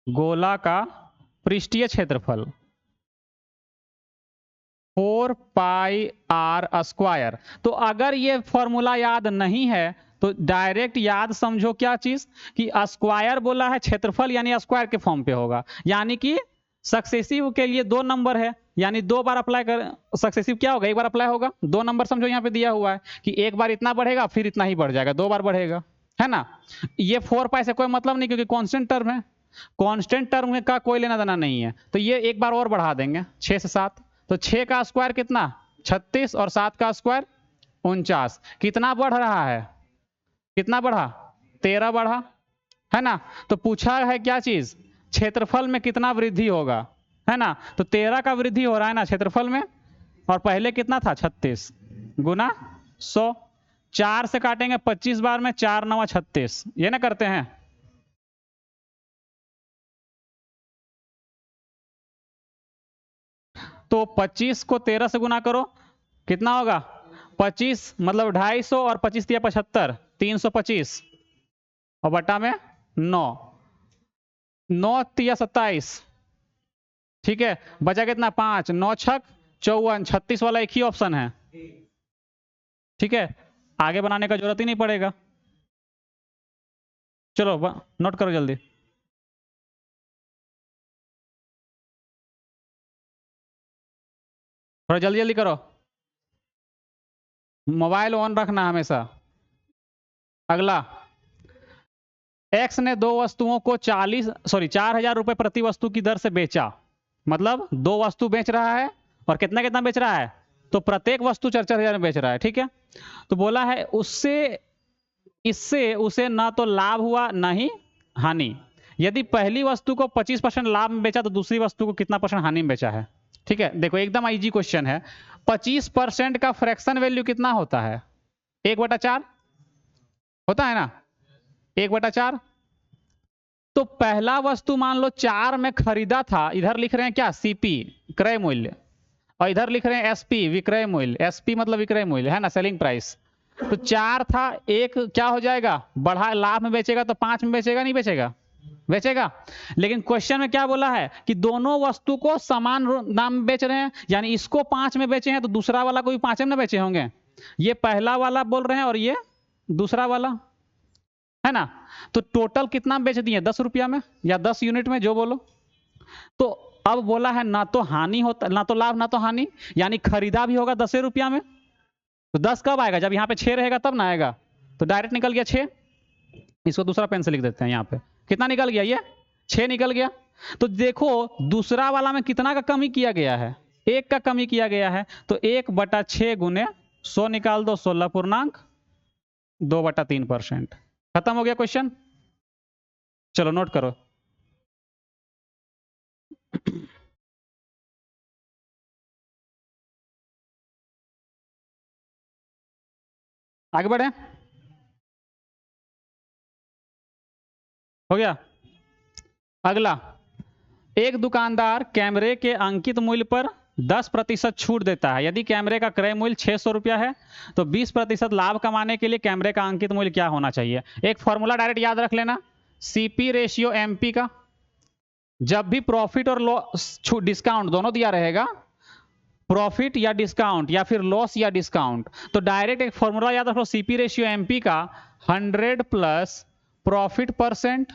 गोला का पृष्ठीय क्षेत्रफल 4πr²। तो अगर ये फॉर्मूला याद नहीं है तो डायरेक्ट याद समझो क्या चीज, कि स्क्वायर बोला है, क्षेत्रफल यानी स्क्वायर के फॉर्म पे होगा, यानी कि सक्सेसिव के लिए 2 नंबर है, यानी 2 बार अप्लाई कर, सक्सेसिव क्या होगा, 1 बार अप्लाई होगा, 2 नंबर समझो यहाँ पे दिया हुआ है कि एक बार इतना बढ़ेगा फिर इतना ही बढ़ जाएगा, 2 बार बढ़ेगा, है ना। ये 4π से कोई मतलब नहीं, क्योंकि कांस्टेंट टर्म है, कांस्टेंट टर्म का कोई लेना देना नहीं है। तो ये एक बार और बढ़ा देंगे, 6 से 7, तो 6 का स्क्वायर कितना, 36, और 7 का स्क्वायर 49। कितना बढ़ रहा है, कितना बढ़ा, 13 बढ़ा, है ना। तो पूछा है क्या चीज, क्षेत्रफल में कितना वृद्धि होगा, है ना। तो 13 का वृद्धि हो रहा है ना क्षेत्रफल में, और पहले कितना था, 36 गुना 100, 4 से काटेंगे 25 बार में, 4 9 36, ये ना करते हैं। तो 25 को 13 से गुना करो, कितना होगा, 25 मतलब 250, और 25 दिया 75, 325, और बटा में 9, 9 तिया 27। ठीक है, बचा कितना, 5, 9 छक 54, 36 वाला एक ही ऑप्शन है। ठीक है, आगे बनाने का जरूरत ही नहीं पड़ेगा। चलो नोट करो जल्दी, थोड़ा जल्दी जल्दी करो, मोबाइल ऑन रखना हमेशा। अगला, एक्स ने 2 वस्तुओं को 4,000 रुपए प्रति वस्तु की दर से बेचा, मतलब 2 वस्तु बेच रहा है, और कितना कितना बेच रहा है, तो प्रत्येक वस्तु 4,000 में बेच रहा है। ठीक है, तो बोला है इससे उसे ना तो लाभ हुआ ना ही हानि। यदि पहली वस्तु को 25% लाभ में बेचा तो दूसरी वस्तु को कितना % हानि में बेचा है। ठीक है, देखो एकदम इजी क्वेश्चन है, 25% का फ्रैक्शन वैल्यू कितना होता है, 1/4 होता है ना, 1/4। तो पहला वस्तु मान लो 4 में खरीदा था, इधर लिख रहे हैं क्या, सीपी क्रय मूल्य, और इधर लिख रहे हैं एसपी विक्रय मूल्य, एसपी मतलब विक्रय मूल्य, है ना, सेलिंग प्राइस। तो 4 था, एक क्या हो जाएगा, बढ़ा, लाभ में बेचेगा तो 5 में बेचेगा, नहीं बेचेगा, बेचेगा। लेकिन क्वेश्चन में क्या बोला है कि दोनों वस्तु को समान दाम में बेच रहे हैं, यानी इसको 5 में बेचे हैं तो दूसरा वाला को भी 5 में ना बेचे होंगे। ये पहला वाला बोल रहे हैं और ये दूसरा वाला, है ना। तो टोटल कितना बेच दिए, 10 रुपया में या 10 यूनिट में, जो बोलो। तो अब बोला है ना तो हानि होता, ना तो लाभ ना तो हानि, यानी खरीदा भी होगा 10 रुपया में। तो 10 कब आएगा, जब यहाँ पे 6 रहेगा तब ना आएगा। तो डायरेक्ट निकल गया 6। इसको दूसरा पेन से लिख देते हैं। यहाँ पे कितना निकल गया, ये 6 निकल गया। तो देखो दूसरा वाला में कितना का कमी किया गया है, 1 का कमी किया गया है। तो 1/6 गुने 100 निकाल दो, 16.2/3%। खत्म हो गया क्वेश्चन। चलो नोट करो। आगे बढ़े, हो गया। अगला, एक दुकानदार कैमरे के अंकित मूल्य पर 10% छूट देता है। यदि कैमरे का क्रय मूल्य 600 रुपया है तो 20% लाभ कमाने के लिए कैमरे का अंकित मूल्य क्या होना चाहिए। एक फॉर्मूला डायरेक्ट याद रख लेना, सीपी रेशियो एमपी का। जब भी प्रॉफिट और लॉस डिस्काउंट दोनों दिया रहेगा, प्रॉफिट या डिस्काउंट या फिर लॉस या डिस्काउंट, तो डायरेक्ट एक फॉर्मूला याद रखो, सीपी रेशियो एमपी का 100 plus profit percent,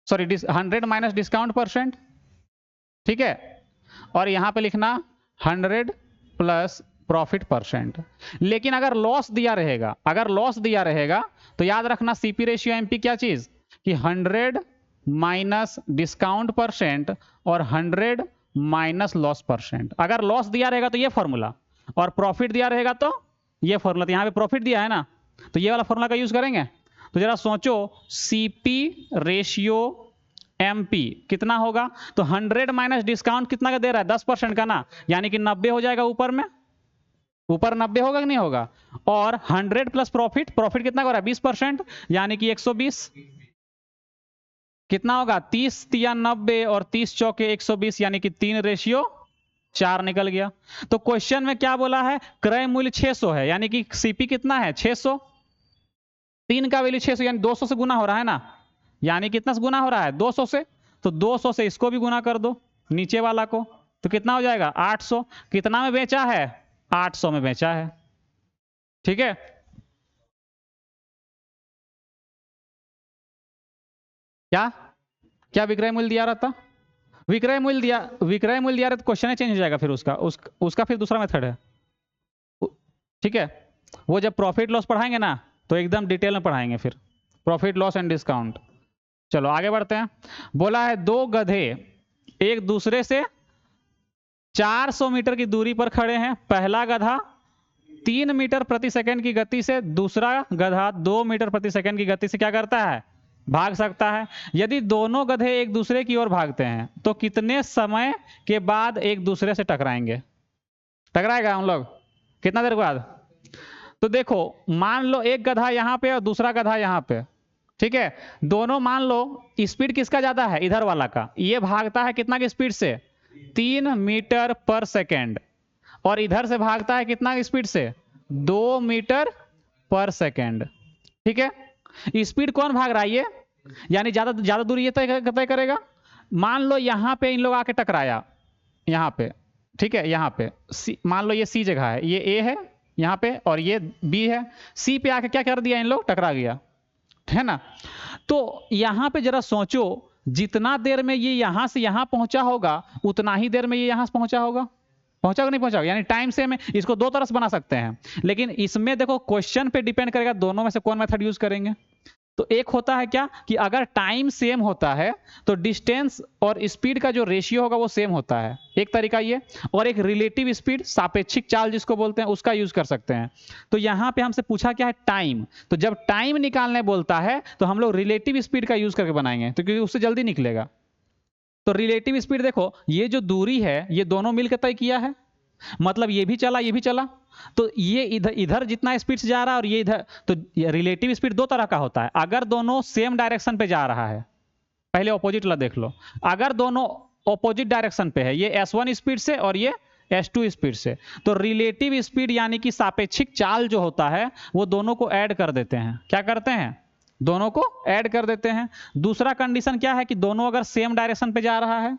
sorry 100 minus discount percent, ठीक है। और यहां पे लिखना 100 प्लस प्रॉफिट परसेंट। लेकिन अगर लॉस दिया रहेगा, अगर लॉस दिया रहेगा तो याद रखना सीपी रेशियो एमपी क्या चीज कि 100 माइनस डिस्काउंट परसेंट और 100 माइनस लॉस परसेंट। अगर लॉस दिया रहेगा तो ये फॉर्मूला, और प्रॉफिट दिया रहेगा तो ये फॉर्मूला। तो यहां पे प्रॉफिट दिया है ना, तो ये वाला फॉर्मूला का यूज करेंगे। तो जरा सोचो, सीपी रेशियो एमपी कितना होगा। तो 100 माइनस डिस्काउंट कितना का दे रहा है, 10% का ना, यानी कि 90 हो जाएगा ऊपर में, ऊपर 90 होगा कि नहीं होगा। और 100 प्लस प्रॉफिट, प्रॉफिट कितना हो रहा है 20%, यानी कि 120। कितना होगा 30 या 90 और 30 चौके 120, यानी कि 3:4 निकल गया। तो क्वेश्चन में क्या बोला है, क्रय मूल्य 600 है, यानी कि सीपी कितना है 600, 3 का वैल्यू 600 यानी 200 से गुना हो रहा है ना, यानी कितना से गुना हो रहा है 200 से। तो 200 से इसको भी गुना कर दो नीचे वाला को, तो कितना हो जाएगा 800। कितना में बेचा है, 800 में बेचा है, ठीक है। क्या क्या विक्रय मूल्य दिया रहता, विक्रय मूल्य दिया, विक्रय मूल्य दिया रहा तो क्वेश्चन चेंज हो जाएगा फिर उसका फिर दूसरा मेथड है, ठीक है। वो जब प्रॉफिट लॉस पढ़ाएंगे ना तो एकदम डिटेल में पढ़ाएंगे फिर, प्रॉफिट लॉस एंड डिस्काउंट। चलो आगे बढ़ते हैं। बोला है 2 गधे एक दूसरे से 400 मीटर की दूरी पर खड़े हैं। पहला गधा 3 मीटर प्रति सेकंड की गति से, दूसरा गधा 2 मीटर प्रति सेकंड की गति से क्या करता है, भाग सकता है। यदि दोनों गधे एक दूसरे की ओर भागते हैं तो कितने समय के बाद एक दूसरे से टकराएंगे, टकराएगा हम लोग कितना देर बाद। तो देखो मान लो एक गधा यहां पे और दूसरा गधा यहां पे, ठीक है। दोनों मान लो स्पीड किसका ज्यादा है, इधर वाला का। ये भागता है कितना की स्पीड से, 3 मीटर पर सेकेंड, और इधर से भागता है कितना स्पीड से, 2 मीटर पर सेकेंड, ठीक है। स्पीड कौन भाग रहा है, ये, यानी ज्यादा दूरी ये तय करेगा। मान लो यहां पे इन लोग आके टकराया, यहां पे, ठीक है। यहां पे मान लो ये सी जगह है, ये ए है यहां पे और ये बी है। सी पे आके क्या कर दिया, इन लोग टकरा गया, है ना। तो यहां पे जरा सोचो, जितना देर में ये यहां से यहां पहुंचा होगा उतना ही देर में ये यहां से पहुंचा होगा, पहुंचा नहीं पहुंचा, यानी टाइम से में इसको 2 तरह से बना सकते हैं। लेकिन इसमें देखो क्वेश्चन पे डिपेंड करेगा दोनों में से कौन मेथड यूज करेंगे। तो एक होता है क्या कि अगर टाइम सेम होता है तो डिस्टेंस और स्पीड का जो रेशियो होगा वो सेम होता है, एक तरीका ये। और एक रिलेटिव स्पीड, सापेक्षिक चाल जिसको बोलते हैं, उसका यूज कर सकते हैं। तो यहां पे हमसे पूछा क्या है, टाइम। तो जब टाइम निकालने बोलता है तो हम लोग रिलेटिव स्पीड का यूज करके बनाएंगे, तो क्योंकि उससे जल्दी निकलेगा। तो रिलेटिव स्पीड देखो, ये जो दूरी है ये दोनों मिलकर तय किया है, मतलब ये भी चला ये भी चला, तो ये इधर जितना स्पीड से जा रहा है और ये इधर। तो रिलेटिव स्पीड 2 तरह का होता है, अगर दोनों सेम डायरेक्शन पे जा रहा है, पहले ऑपोजिट ला देख लो, अगर दोनों ऑपोजिट डायरेक्शन पे है, ये S1 स्पीड से और ये S2 स्पीड से, तो रिलेटिव स्पीड यानी कि सापेक्षिक चाल जो होता है वो दोनों को ऐड कर देते हैं। क्या करते हैं, दोनों को ऐड कर देते हैं। दूसरा कंडीशन क्या है कि दोनों अगर सेम डायरेक्शन पे जा रहा है,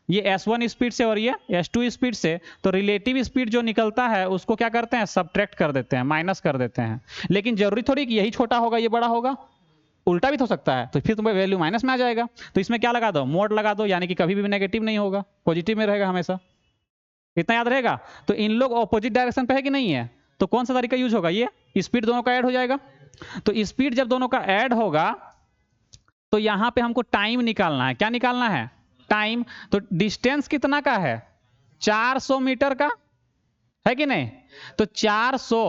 ये S1 स्पीड से और ये S2 स्पीड से, तो रिलेटिव स्पीड जो निकलता है उसको क्या करते हैं, सबट्रैक्ट कर देते हैं, माइनस कर देते हैं। लेकिन जरूरी थोड़ी कि यही छोटा होगा ये बड़ा होगा, उल्टा भी तो हो सकता है, तो फिर तुम्हें वैल्यू माइनस में आ जाएगा। तो इसमें क्या लगा दो, मोड लगा दो, यानी कि कभी भी नेगेटिव नहीं होगा, पॉजिटिव में रहेगा हमेशा। इतना याद रहेगा। तो इन लोग ऑपोजिट डायरेक्शन पे है कि नहीं है, तो कौन सा तरीका यूज होगा, ये स्पीड दोनों का ऐड हो जाएगा। तो स्पीड जब दोनों का ऐड होगा तो यहां पे हमको टाइम निकालना है। क्या निकालना है, टाइम। तो डिस्टेंस कितना का है, 400 मीटर का है कि नहीं। तो 400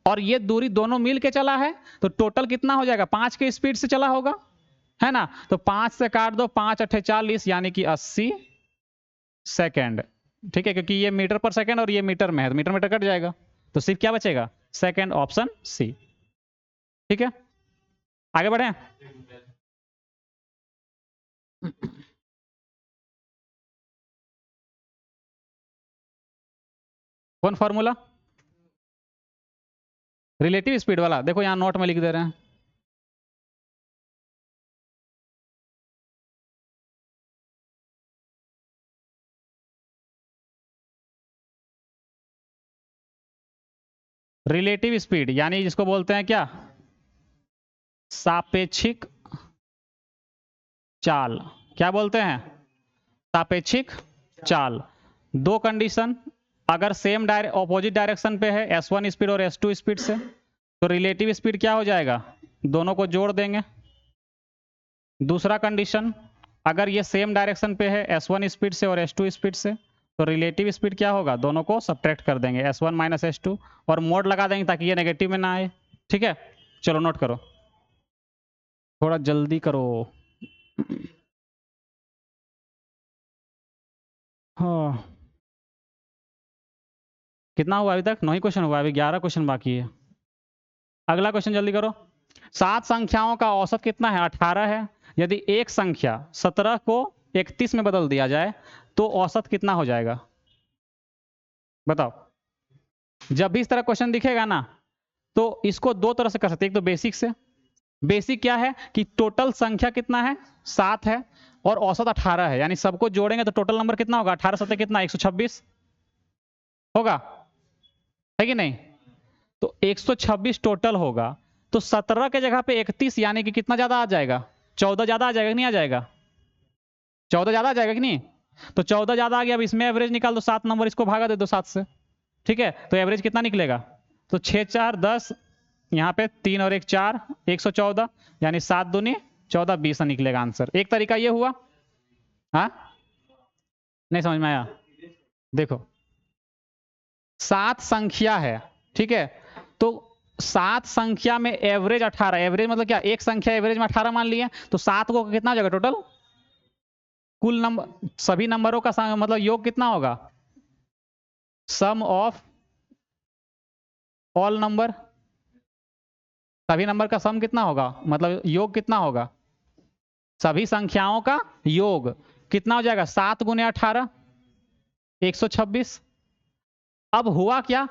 और ये दूरी दोनों मिल के चला है, तो टोटल कितना हो जाएगा, 5 के स्पीड से चला होगा, है ना। तो 5 से काट दो, 5 8 40, यानी कि 80 सेकेंड। ठीक है, क्योंकि ये मीटर पर सेकेंड और ये मीटर में है, तो मीटर मीटर कट जाएगा, तो सिर्फ क्या बचेगा, सेकेंड, ऑप्शन सी। ठीक है, आगे बढ़े। कौन फॉर्मूला, रिलेटिव स्पीड वाला, देखो यहां नोट में लिख दे रहे हैं। रिलेटिव स्पीड यानी जिसको बोलते हैं क्या, सापेक्षिक चाल। क्या बोलते हैं, सापेक्षिक चाल। दो कंडीशन, अगर सेम ऑपोजिट डायरेक्शन पे है, S1 स्पीड और S2 स्पीड से, तो रिलेटिव स्पीड क्या हो जाएगा, दोनों को जोड़ देंगे। दूसरा कंडीशन, अगर ये सेम डायरेक्शन पे है, S1 स्पीड से और S2 स्पीड से, तो रिलेटिव स्पीड क्या होगा, दोनों को सब्ट्रैक्ट कर देंगे, S1 माइनस S2, और मोड लगा देंगे ताकि ये नेगेटिव में ना आए। ठीक है, चलो नोट करो, थोड़ा जल्दी करो। हाँ, कितना हुआ अभी तक, 9 ही क्वेश्चन हुआ, अभी 11 क्वेश्चन बाकी है। अगला क्वेश्चन जल्दी करो। 7 संख्याओं का औसत कितना है, 18 है। यदि एक संख्या 17 को 31 में बदल दिया जाए तो औसत कितना हो जाएगा, बताओ। जब भी इस तरह क्वेश्चन दिखेगा ना, तो इसको दो तरह से कर सकते हैं। एक तो बेसिक से, बेसिक क्या है कि टोटल संख्या कितना है, 7 है, और औसत 18 है, यानी सबको जोड़ेंगे तो टोटल नंबर कितना होगा, 18 सत्ते कितना, 126 होगा, है कि नहीं। तो 126 टोटल होगा, तो 17 के जगह पे 31, यानी कि कितना ज्यादा आ जाएगा, 14 ज्यादा आ जाएगा कि नहीं आ जाएगा, 14 ज्यादा आ जाएगा कि नहीं। तो 14 ज्यादा आ गया, अब इसमें एवरेज निकाल दो, 7 नंबर इसको भागा दे दो 7 से। ठीक है, तो एवरेज कितना निकलेगा, तो 6 4 10, यहाँ पे 3 और 1 4, 114, यानी 7 दूनी 14, 20 निकलेगा आंसर। एक तरीका ये हुआ। हाँ, नहीं समझ में आया। देखो 7 संख्या है, ठीक है, तो 7 संख्या में एवरेज 18, एवरेज मतलब क्या, एक संख्या एवरेज में 18 मान लिए, तो 7 को कितना हो जाएगा टोटल, कुल नंबर सभी नंबरों का मतलब योग कितना होगा, सम ऑफ ऑल नंबर, सभी नंबर का सम कितना होगा, मतलब योग कितना होगा, सभी संख्याओं का योग कितना हो जाएगा, 7 गुने 18, 126। अब हुआ क्या,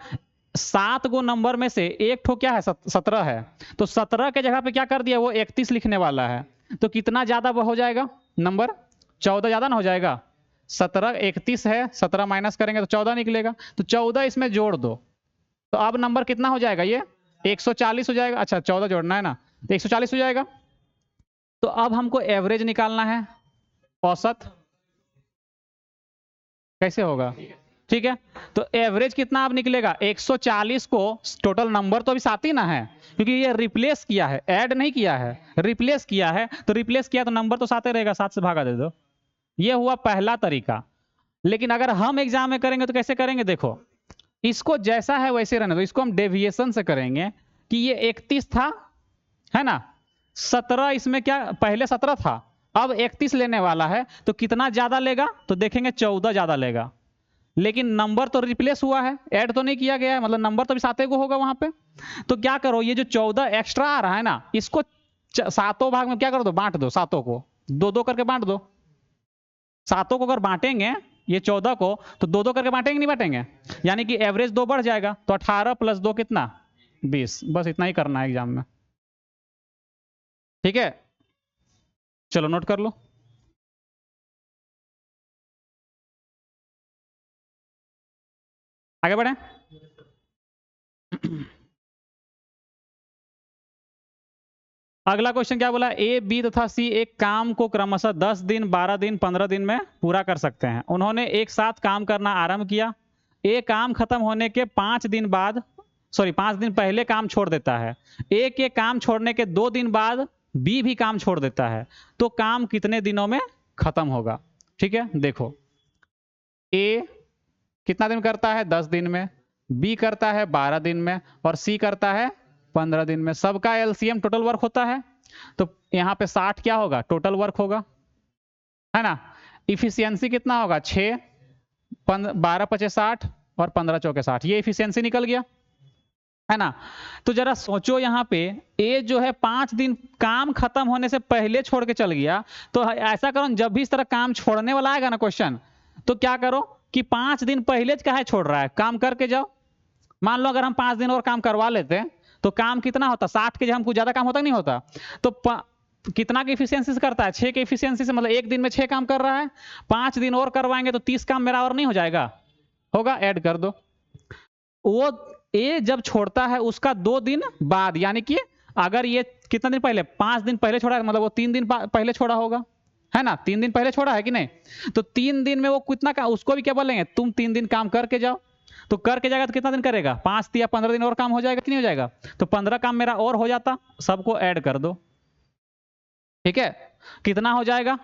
7 गो नंबर में से एक ठो क्या है, 17 है, तो 17 के जगह पे क्या कर दिया, वो 31 लिखने वाला है, तो कितना ज्यादा हो जाएगा नंबर, 14 ज्यादा ना हो जाएगा। 17 31 है, 17 माइनस करेंगे तो 14 निकलेगा, तो 14 इसमें जोड़ दो, तो अब नंबर कितना हो जाएगा, ये 140 हो जाएगा। अच्छा 14 जोड़ना है ना, तो 140 हो जाएगा। तो अब हमको एवरेज निकालना है, औसत कैसे होगा, ठीक है। तो एवरेज कितना अब निकलेगा, 140 को, टोटल नंबर तो अभी 7 ही ना है, क्योंकि ये रिप्लेस किया है, ऐड नहीं किया है, रिप्लेस किया है, तो रिप्लेस किया तो नंबर तो 7 ही रहेगा, 7 से भागा दे दो। ये हुआ पहला तरीका। लेकिन अगर हम एग्जाम में करेंगे तो कैसे करेंगे, देखो इसको जैसा है वैसे रहने दो, इसको हम डेविएशन से करेंगे कि ये 31 था, है ना, 17 इसमें क्या, पहले 17 था, अब 31 लेने वाला है, तो कितना ज्यादा लेगा, तो देखेंगे 14 ज्यादा लेगा, लेकिन नंबर तो रिप्लेस हुआ है, ऐड तो नहीं किया गया है, मतलब नंबर तो भी 7 को होगा वहां पे। तो क्या करो, ये जो 14 एक्स्ट्रा आ रहा है ना, इसको 7 भाग में क्या कर दो, बांट दो, 7 को 2-2 करके बांट दो। 7 को अगर बांटेंगे ये 14 को, तो 2-2 करके बांटेंगे नहीं बांटेंगे, यानी कि एवरेज 2 बढ़ जाएगा, तो 18 + 2 कितना, 20। बस इतना ही करना है एग्जाम में। ठीक है, चलो नोट कर लो। आगे बढ़े। अगला क्वेश्चन क्या बोला, ए बी तथा सी एक काम को क्रमशः 10 दिन 12 दिन 15 दिन में पूरा कर सकते हैं। उन्होंने एक साथ काम करना आरंभ किया। ए काम खत्म होने के 5 दिन बाद, सॉरी 5 दिन पहले काम छोड़ देता है। ए के काम छोड़ने के 2 दिन बाद बी भी काम छोड़ देता है। तो काम कितने दिनों में खत्म होगा? ठीक है, देखो ए कितना दिन करता है? 10 दिन में, बी करता है 12 दिन में, और सी करता है 15 दिन में। सबका एलसीएम टोटल वर्क होता है, तो यहाँ पे 60 क्या होगा? टोटल वर्क होगा, है ना। इफिशियंसी कितना होगा? 6, 12 पचे 60 और 15 चौके 60, ये इफिशियंसी निकल गया, है ना। तो जरा सोचो यहाँ पे ए जो है 5 दिन काम खत्म होने से पहले छोड़ के चल गया, तो ऐसा करो जब भी इस तरह काम छोड़ने वाला आएगा ना क्वेश्चन, तो क्या करो कि 5 दिन पहले काहे छोड़ रहा है, काम करके जाओ। मान लो अगर हम 5 दिन और काम करवा लेते हैं तो काम कितना होता? 60 के, हमको ज्यादा काम होता नहीं होता? तो कितना की इफिशियंसी से करता है? 6 के इफिशियंसी से, मतलब एक दिन में 6 काम कर रहा है। 5 दिन और करवाएंगे तो 30 काम मेरा और नहीं हो जाएगा? होगा, ऐड कर दो। वो ए जब छोड़ता है उसका 2 दिन बाद, यानी कि अगर ये कितना दिन पहले, 5 दिन पहले छोड़ा है, मतलब वो 3 दिन पहले छोड़ा होगा, है ना। 3 दिन पहले छोड़ा है कि नहीं? तो 3 दिन में वो कितना का, उसको भी क्या बोलेंगे, तुम 3 दिन काम करके जाओ। तो करके जाएगा तो कितना दिन करेगा? 5 या 15 दिन और काम हो जाएगा कि नहीं हो जाएगा? तो 15 काम मेरा और हो जाता। सबको ऐड कर दो, ठीक है। कितना हो जाएगा?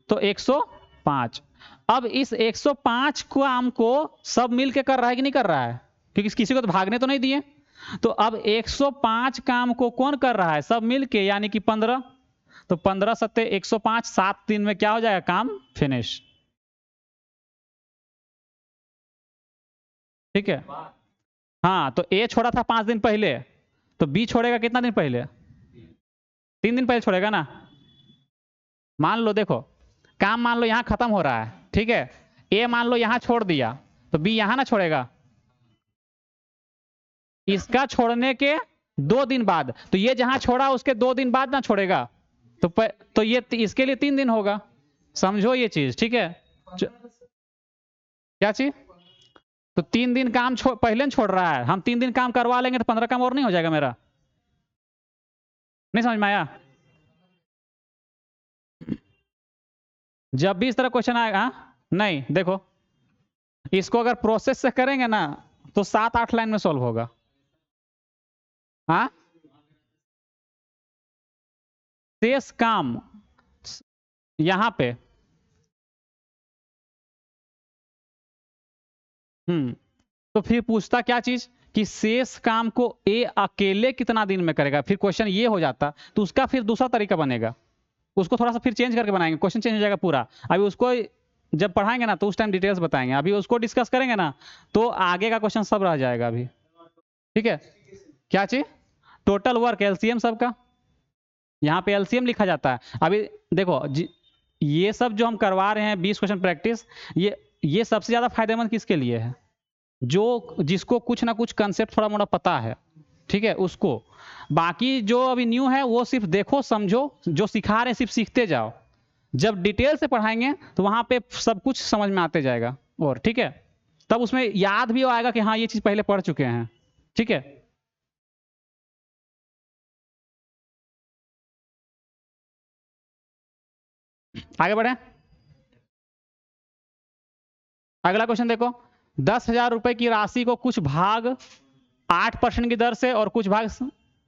तो 105। अब इस 105 काम को सब मिलके कर रहा है कि नहीं कर रहा है? क्योंकि किसी को तो भागने तो नहीं दिए। तो अब 105 काम को कौन कर रहा है? सब मिलके, यानी कि 15। तो 15 सत्ते 105, 7 दिन में क्या हो जाएगा? काम फिनिश, ठीक है। हाँ, तो ए छोड़ा था 5 दिन पहले, तो बी छोड़ेगा कितना दिन पहले? 3 दिन पहले छोड़ेगा ना। मान लो, देखो काम मान लो यहां खत्म हो रहा है, ठीक है। ए मान लो यहां छोड़ दिया, तो बी यहां ना छोड़ेगा? इसका छोड़ने के 2 दिन बाद, तो ये जहां छोड़ा उसके 2 दिन बाद ना छोड़ेगा, तो ये इसके लिए 3 दिन होगा। समझो ये चीज, ठीक है। क्या चीज? तो 3 दिन काम पहले छोड़ रहा है, हम 3 दिन काम करवा लेंगे तो 15 काम और नहीं हो जाएगा मेरा? नहीं समझ में आया? जब भी इस तरह क्वेश्चन आएगा, नहीं देखो, इसको अगर प्रोसेस से करेंगे ना तो 7-8 लाइन में सॉल्व होगा। हाँ, शेष काम यहां पे, तो फिर पूछता क्या चीज कि शेष काम को ए अकेले कितना दिन में करेगा। फिर क्वेश्चन ये हो जाता, तो उसका फिर दूसरा तरीका बनेगा, उसको थोड़ा सा फिर चेंज करके बनाएंगे, क्वेश्चन चेंज हो जाएगा पूरा। अभी उसको जब पढ़ाएंगे ना तो उस टाइम डिटेल्स बताएंगे, अभी उसको डिस्कस करेंगे ना तो आगे का क्वेश्चन सब रह जाएगा अभी, ठीक है। क्या चीज? टोटल वर्क, एलसीएम सबका, यहाँ पे एलसीएम लिखा जाता है। अभी देखो ये सब जो हम करवा रहे हैं 20 क्वेश्चन प्रैक्टिस, ये सबसे ज्यादा फायदेमंद किसके लिए है? जो जिसको कुछ ना कुछ कंसेप्ट थोड़ा मोड़ा पता है, ठीक है, उसको। बाकी जो अभी न्यू है वो सिर्फ देखो समझो, जो सिखा रहे हैं सिर्फ सीखते जाओ। जब डिटेल से पढ़ाएंगे तो वहां पे सब कुछ समझ में आते जाएगा, और ठीक है, तब उसमें याद भी आएगा कि हाँ ये चीज पहले पढ़ चुके हैं, ठीक है। आगे बढ़े। अगला क्वेश्चन देखो, 10,000 रुपए की राशि को कुछ भाग 8% की दर से और कुछ भाग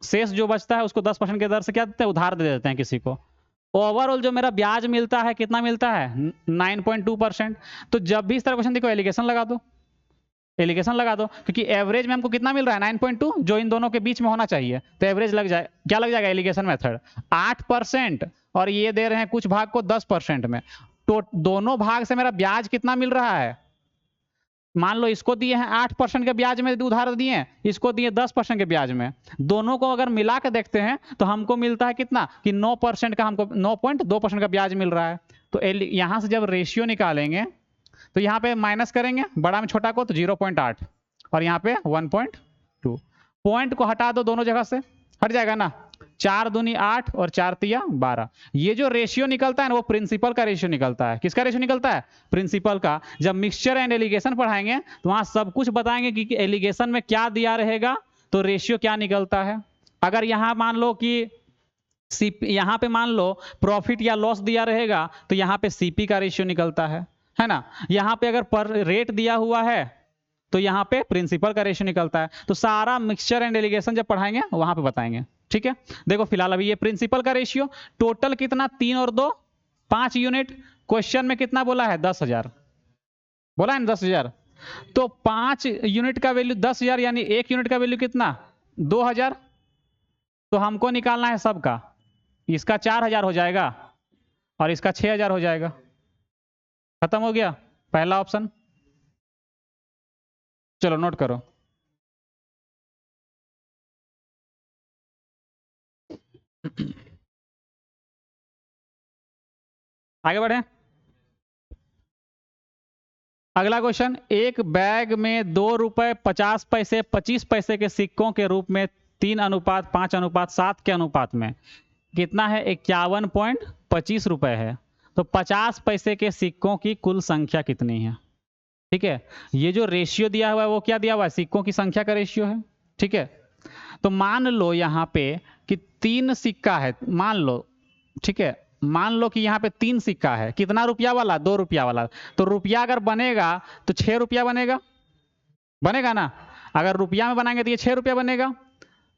शेष जो बचता है उसको 10% की दर से क्या देते हैं? उधार दे देते हैं किसी को। ओवरऑल जो मेरा ब्याज मिलता है कितना मिलता है? 9.2%। तो जब भी इस तरह क्वेश्चन देखो एलिगेशन लगा दो, एलिगेशन लगा दो, क्योंकि एवरेज में हमको कितना मिल रहा है? 9.2, जो इन दोनों के बीच में होना चाहिए, तो एवरेज लग जाए, क्या लग जाएगा? Allegation method. 8% और ये दे रहे हैं कुछ भाग को 10% में, तो दोनों भाग से मेरा ब्याज कितना मिल रहा है? मान लो इसको दिए हैं 8% के ब्याज में उधार दिए, इसको दिए 10% के ब्याज में, दोनों को अगर मिला के देखते हैं तो हमको मिलता है कितना कि 9% का, हमको 9.2% का ब्याज मिल रहा है। तो यहां से जब रेशियो निकालेंगे तो यहाँ पे माइनस करेंगे बड़ा में छोटा को, तो 0.8 और यहाँ पे 1.2, पॉइंट को हटा दो, दोनों जगह से हट जाएगा ना। 4 दूनी 8 और 4 तिया 12। ये जो रेशियो निकलता है ना वो प्रिंसिपल का रेशियो निकलता है। किसका रेशियो निकलता है? प्रिंसिपल का। जब मिक्सचर एंड एलिगेशन पढ़ाएंगे तो वहां सब कुछ बताएंगे कि एलिगेशन में क्या दिया रहेगा तो रेशियो क्या निकलता है। अगर यहां मान लो कि यहां पे मान लो प्रॉफिट या लॉस दिया रहेगा तो यहां पे सीपी का रेशियो निकलता है ना। यहां पे अगर पर रेट दिया हुआ है तो यहां पे प्रिंसिपल का रेशियो निकलता है। तो सारा मिक्सचर एंड एलिगेशन जब पढ़ाएंगे वहां पे बताएंगे। ठीक है, देखो फिलहाल अभी ये प्रिंसिपल का रेशियो टोटल कितना 3 और 2 5 यूनिट। क्वेश्चन में कितना बोला है? 10,000 बोला है ना, 10,000। तो 5 यूनिट का वैल्यू 10,000 यानी 1 यूनिट का वैल्यू कितना? 2,000। तो हमको निकालना है सबका। इसका 4,000 हो जाएगा और इसका 6,000 हो जाएगा। खत्म हो गया पहला ऑप्शन। चलो नोट करो। आगे बढ़े। अगला क्वेश्चन, एक बैग में 2 रुपए 50 पैसे 25 पैसे के सिक्कों के रूप में 3:5:7 के अनुपात में कितना है? 51.25 रुपए है। तो 50 पैसे के सिक्कों की कुल संख्या कितनी है? ठीक है, ये जो रेशियो दिया हुआ है वो क्या दिया हुआ है? सिक्कों की संख्या का रेशियो है। ठीक है, तो मान लो यहां पे कि 3 सिक्का है, मान लो। ठीक है, मान लो कि यहाँ पे 3 सिक्का है। कितना रुपया वाला? 2 रुपया वाला। तो रुपया अगर बनेगा तो 6 रुपया बनेगा, बनेगा ना। अगर रुपया में बनाएंगे तो ये 6 रुपया बनेगा।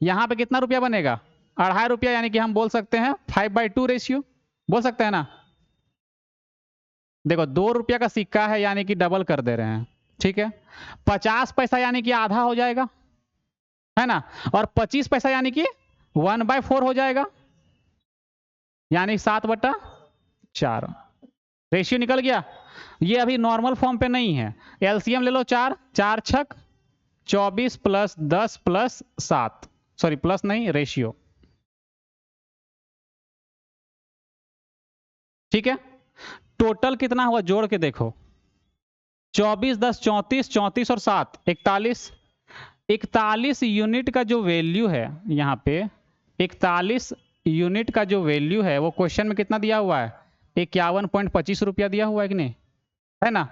यहाँ पे कितना रुपया बनेगा? 2.5 रुपया, यानी कि हम बोल सकते हैं 5/2 रेशियो, बोल सकते हैं ना। देखो 2 रुपया का सिक्का है यानी कि डबल कर दे रहे हैं। ठीक है, 50 पैसा यानी कि आधा हो जाएगा, है ना। और 25 पैसा यानी कि 1/4 हो जाएगा, यानी 7/4 रेशियो निकल गया। ये अभी नॉर्मल फॉर्म पे नहीं है। एलसीएम ले लो 4 4 छक 24 प्लस 10 प्लस 7, सॉरी प्लस नहीं, रेशियो। ठीक है, टोटल कितना हुआ जोड़ के देखो। 24 10 34 34 और 7 41। 41 यूनिट का जो वैल्यू है यहाँ पे, 41 यूनिट का जो वैल्यू है वो क्वेश्चन में कितना दिया हुआ है? 51.25 रुपया दिया हुआ है कि नहीं, है ना।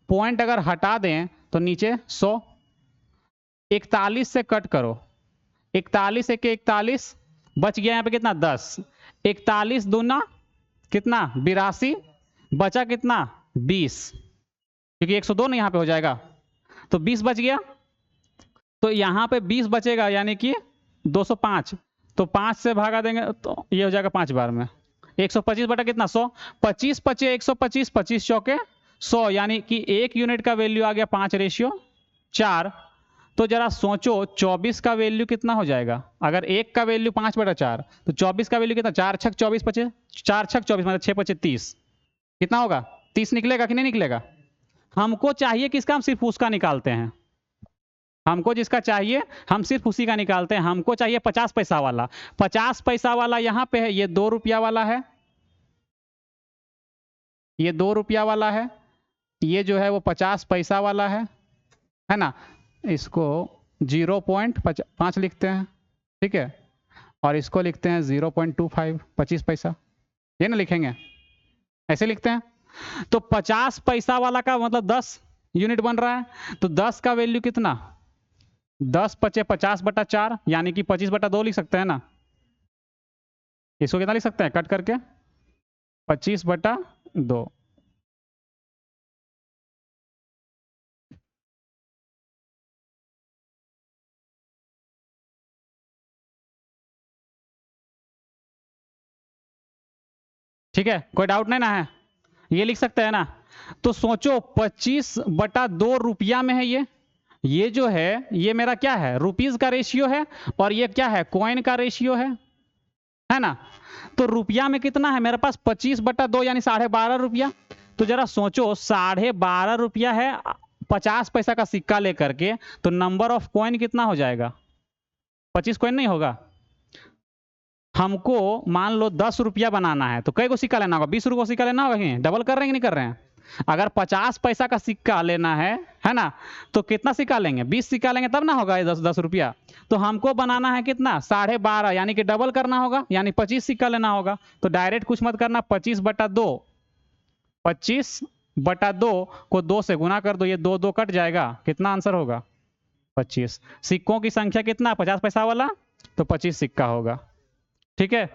पॉइंट अगर हटा दें तो नीचे 100। 41 से कट करो, 41 एक 41 बच गया यहाँ पे कितना? 10। 41 दूना कितना? 82, बचा कितना? 20, क्योंकि 102 ना यहाँ पे हो जाएगा, तो 20 बच गया। तो यहाँ पे 20 बचेगा यानी कि 205। तो 5 से भागा देंगे तो ये हो जाएगा 5 बार में 125 बटा कितना? 100। 25 पचे 125, 25 चौके 100, यानी कि 1 यूनिट का वैल्यू आ गया 5/4। तो जरा सोचो 24 का वैल्यू कितना हो जाएगा? अगर 1 का वैल्यू 5/4 तो 24 का वैल्यू कितना? 4 छक 24 पचे 4 छक 24 मतलब 6 पचे 30। कितना होगा? 30 निकलेगा कि नहीं निकलेगा? हमको चाहिए किसका? हम सिर्फ उसका निकालते हैं। हमको जिसका चाहिए हम सिर्फ उसी का निकालते हैं। हमको चाहिए 50 पैसा वाला। 50 पैसा वाला यहाँ पे है, ये 2 रुपया वाला है, ये 2 रुपया वाला है। ये जो है वो 50 पैसा वाला है ना। इसको 0.5 लिखते हैं, ठीक है। और इसको लिखते हैं 0.25, 25 पैसा, ये ना लिखेंगे, ऐसे लिखते हैं। तो 50 पैसा वाला का मतलब 10 यूनिट बन रहा है। तो 10 का वैल्यू कितना? 10 पचे 50/4, यानी कि 25/2 लिख सकते हैं ना। इसको कितना लिख सकते हैं कट करके? 25/2। ठीक है, कोई डाउट नहीं ना है, ये लिख सकते हैं ना। तो सोचो 25/2 रुपया में है ये जो है ये मेरा क्या है? रुपीज का रेशियो है, और ये क्या है? कॉइन का रेशियो है ना। तो रुपया में कितना है मेरे पास? 25/2 यानी 12.5 रुपया। तो जरा सोचो 12.5 रुपया है 50 पैसा का सिक्का लेकर के, तो नंबर ऑफ कॉइन कितना हो जाएगा? 25 कॉइन नहीं होगा। हमको मान लो 10 रुपया बनाना है तो कई को सिक्का लेना होगा? 20 रुपये सिक्का लेना होगा कि डबल कर रहे हैं कि नहीं कर रहे हैं? अगर 50 पैसा का सिक्का लेना है ना, तो कितना सिक्का लेंगे? 20 सिक्का लेंगे तब ना होगा ये 10 रुपया। तो हमको बनाना है कितना? 12.5, यानी कि डबल करना होगा, यानी 25 सिक्का लेना होगा। तो डायरेक्ट कुछ मत करना, 25/2, 25/2 को 2 से गुना कर दो, ये 2 कट जाएगा, कितना आंसर होगा? 25। सिक्कों की संख्या कितना? 50 पैसा वाला, तो 25 सिक्का होगा। ठीक है,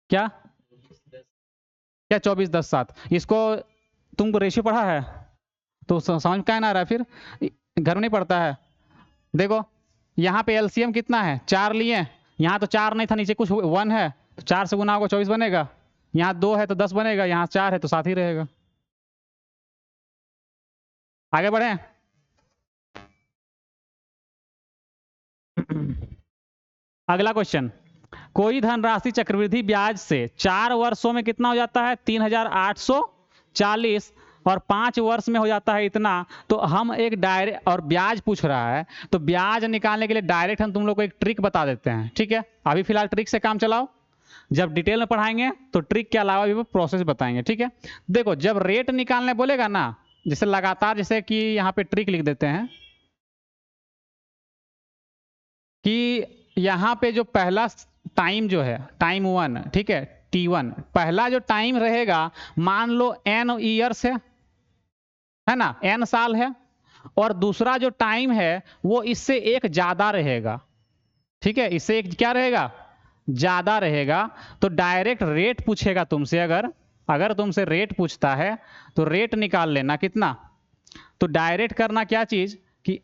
क्या 24, 10, 7। इसको तुमको रेशियो पढ़ा है तो समझ क्या ना आ रहा है, फिर घर में नहीं पढ़ता है। देखो यहाँ पे एलसीएम कितना है? 4 लिए, यहाँ तो 4 नहीं था, नीचे कुछ 1 है, तो 4 से गुना होगा 24 बनेगा। यहाँ 2 है तो 10 बनेगा, यहाँ 4 है तो 7 ही रहेगा। आगे बढ़े। अगला क्वेश्चन, कोई धनराशि चक्रवृद्धि ब्याज से 4 वर्षों में कितना हो जाता है? 3840, और 5 वर्ष में हो जाता है इतना। तो हम एक डायरेक्ट, और ब्याज पूछ रहा है, तो ब्याज निकालने के लिए डायरेक्ट हम तुम लोग को एक ट्रिक बता देते हैं। ठीक है, अभी फिलहाल ट्रिक से काम चलाओ, जब डिटेल में पढ़ाएंगे तो ट्रिक के अलावा भी प्रोसेस बताएंगे। ठीक है, देखो जब रेट निकालने बोलेगा ना, जैसे लगातार, जैसे कि यहाँ पे ट्रिक लिख देते हैं कि यहाँ पे जो पहला टाइम जो है, टाइम 1, ठीक है, T1, पहला जो टाइम रहेगा, मान लो n ईयर्स है ना, n साल है, और दूसरा जो टाइम है वो इससे एक ज्यादा रहेगा। ठीक है, इससे एक क्या रहेगा? ज्यादा रहेगा। तो डायरेक्ट रेट पूछेगा तुमसे, अगर तुमसे रेट पूछता है तो रेट निकाल लेना कितना। तो डायरेक्ट करना क्या चीज कि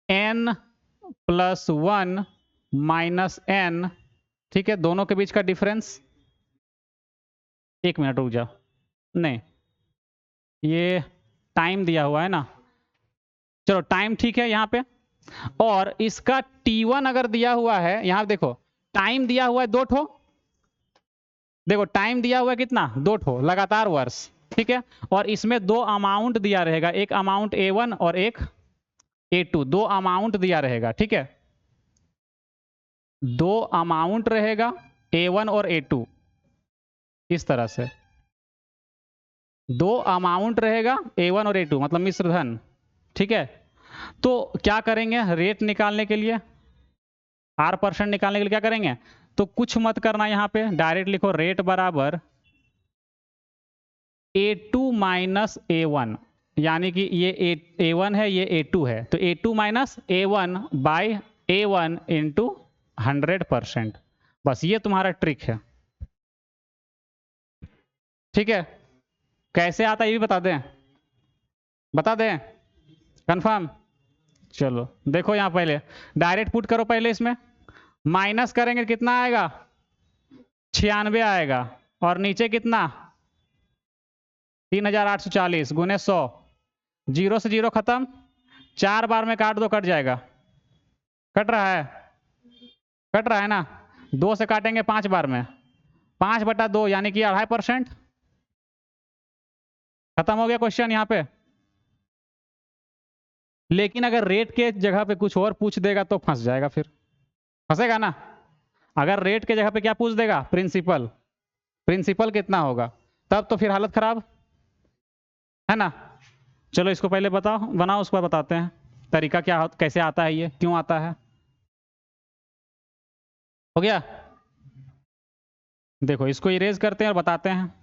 n+1 -n, ठीक है, दोनों के बीच का डिफरेंस। 1 मिनट रुक जाओ, नहीं ये टाइम दिया हुआ है ना, चलो टाइम ठीक है यहाँ पे, और इसका T1 अगर दिया हुआ है, यहाँ देखो टाइम दिया हुआ है 2 ठो, देखो टाइम दिया हुआ है कितना? 2 ठो लगातार वर्ष। ठीक है, और इसमें 2 अमाउंट दिया रहेगा, एक अमाउंट A1 और एक A2, 2 अमाउंट दिया रहेगा। ठीक है, 2 अमाउंट रहेगा, A1 और A2, इस तरह से 2 अमाउंट रहेगा, A1 और A2 मतलब मिश्र धन। ठीक है, तो क्या करेंगे रेट निकालने के लिए, R% निकालने के लिए क्या करेंगे? तो कुछ मत करना, यहाँ पे डायरेक्ट लिखो रेट बराबर A2 - A1, यानी कि ये A1 है, ये A2 है, तो A2 - A1 by A1 into 100%। बस ये तुम्हारा ट्रिक है। ठीक है, कैसे आता है ये भी बता दें कंफर्म। चलो देखो यहाँ पहले डायरेक्ट पुट करो, पहले इसमें माइनस करेंगे कितना आएगा? 96 आएगा, और नीचे कितना? 3840 गुने 100, 0 से 0 खत्म, 4 बार में काट दो, कट जाएगा, कट रहा है ना। 2 से काटेंगे 5 बार में, 5/2 यानी कि 2.5%। खत्म हो गया क्वेश्चन यहाँ पे। लेकिन अगर रेट के जगह पे कुछ और पूछ देगा तो फंस जाएगा, फिर फंसेगा ना। अगर रेट के जगह पे क्या पूछ देगा? प्रिंसिपल कितना होगा, तब तो फिर हालत खराब है ना। चलो इसको पहले बनाओ, उसके बाद बताते हैं तरीका क्या कैसे आता है, ये क्यों आता है। हो गया, देखो इसको इरेज करते हैं और बताते हैं।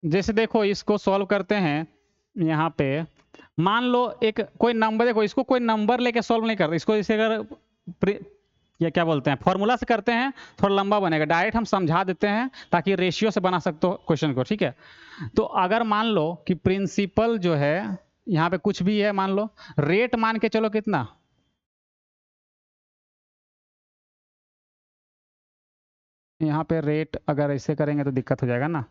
जैसे देखो इसको सॉल्व करते हैं, यहाँ पे मान लो एक कोई नंबर, देखो इसको कोई नंबर लेके सॉल्व नहीं करते, इसको जैसे अगर ये क्या बोलते हैं, फॉर्मूला से करते हैं थोड़ा लंबा बनेगा, डायरेक्ट हम समझा देते हैं ताकि रेशियो से बना सकते हो क्वेश्चन को। ठीक है, तो अगर मान लो कि प्रिंसिपल जो है यहाँ पे कुछ भी है, मान लो रेट मान के चलो कितना, यहाँ पे रेट अगर ऐसे करेंगे तो दिक्कत हो जाएगा ना।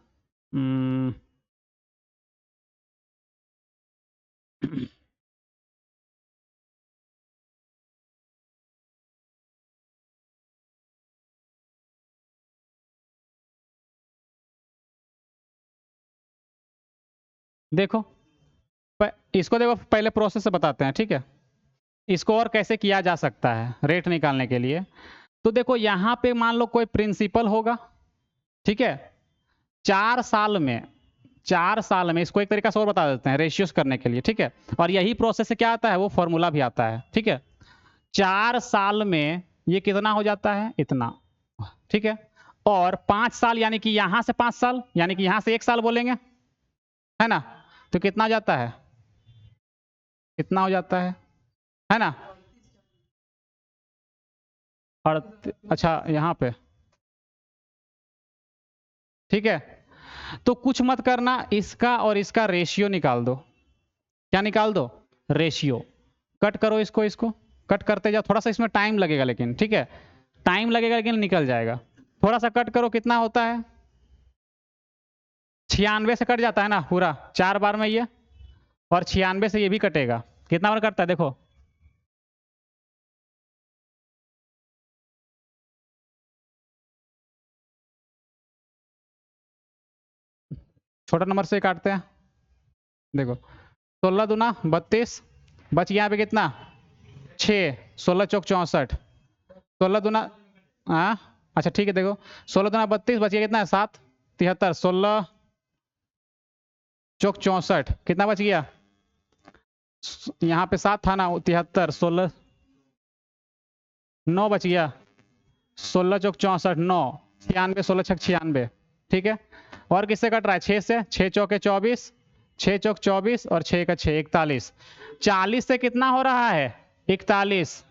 देखो इसको देखो पहले प्रोसेस से बताते हैं। ठीक है, इसको और कैसे किया जा सकता है रेट निकालने के लिए। तो देखो यहाँ पे मान लो कोई प्रिंसिपल होगा, ठीक है, 4 साल में, 4 साल में इसको एक तरीका से और बता देते हैं रेशियोज करने के लिए, ठीक है। और यही प्रोसेस से क्या आता है, वो फॉर्मूला भी आता है, ठीक है। 4 साल में ये कितना हो जाता है, इतना, ठीक है। और 5 साल यानी कि यहां से 5 साल, यानी कि यहां से 1 साल बोलेंगे, है ना, तो कितना जाता है, कितना हो जाता है ना। और अच्छा यहाँ पे, ठीक है। तो कुछ मत करना, इसका और इसका रेशियो निकाल दो। क्या निकाल दो, रेशियो। कट करो इसको, इसको कट करते जाओ, थोड़ा सा इसमें टाइम लगेगा लेकिन, ठीक है, टाइम लगेगा लेकिन निकल जाएगा। थोड़ा सा कट करो, कितना होता है, 96 से कट जाता है ना पूरा 4 बार में ये, और 96 से ये भी कटेगा, कितना बार कटता है देखो, छोटा नंबर से काटते हैं, देखो 16 दूना 32, बच गया यहाँ पे कितना 6, 16 चौक 64, 16 दूना, हाँ अच्छा ठीक है, देखो 16 दूना 32, बच गया कितना है 7, 73, 16 चौक 64, कितना बच गया, यहाँ पे 7 था ना, 73, 16 9 बच गया, 16 चौक 64, 9, 96, 16 छक 96, ठीक है। और किससे कट रहा है, 6 से, 6 चौके 24, 6 चौक 24 और 6 का 6, 41, 40 से कितना हो रहा है 41,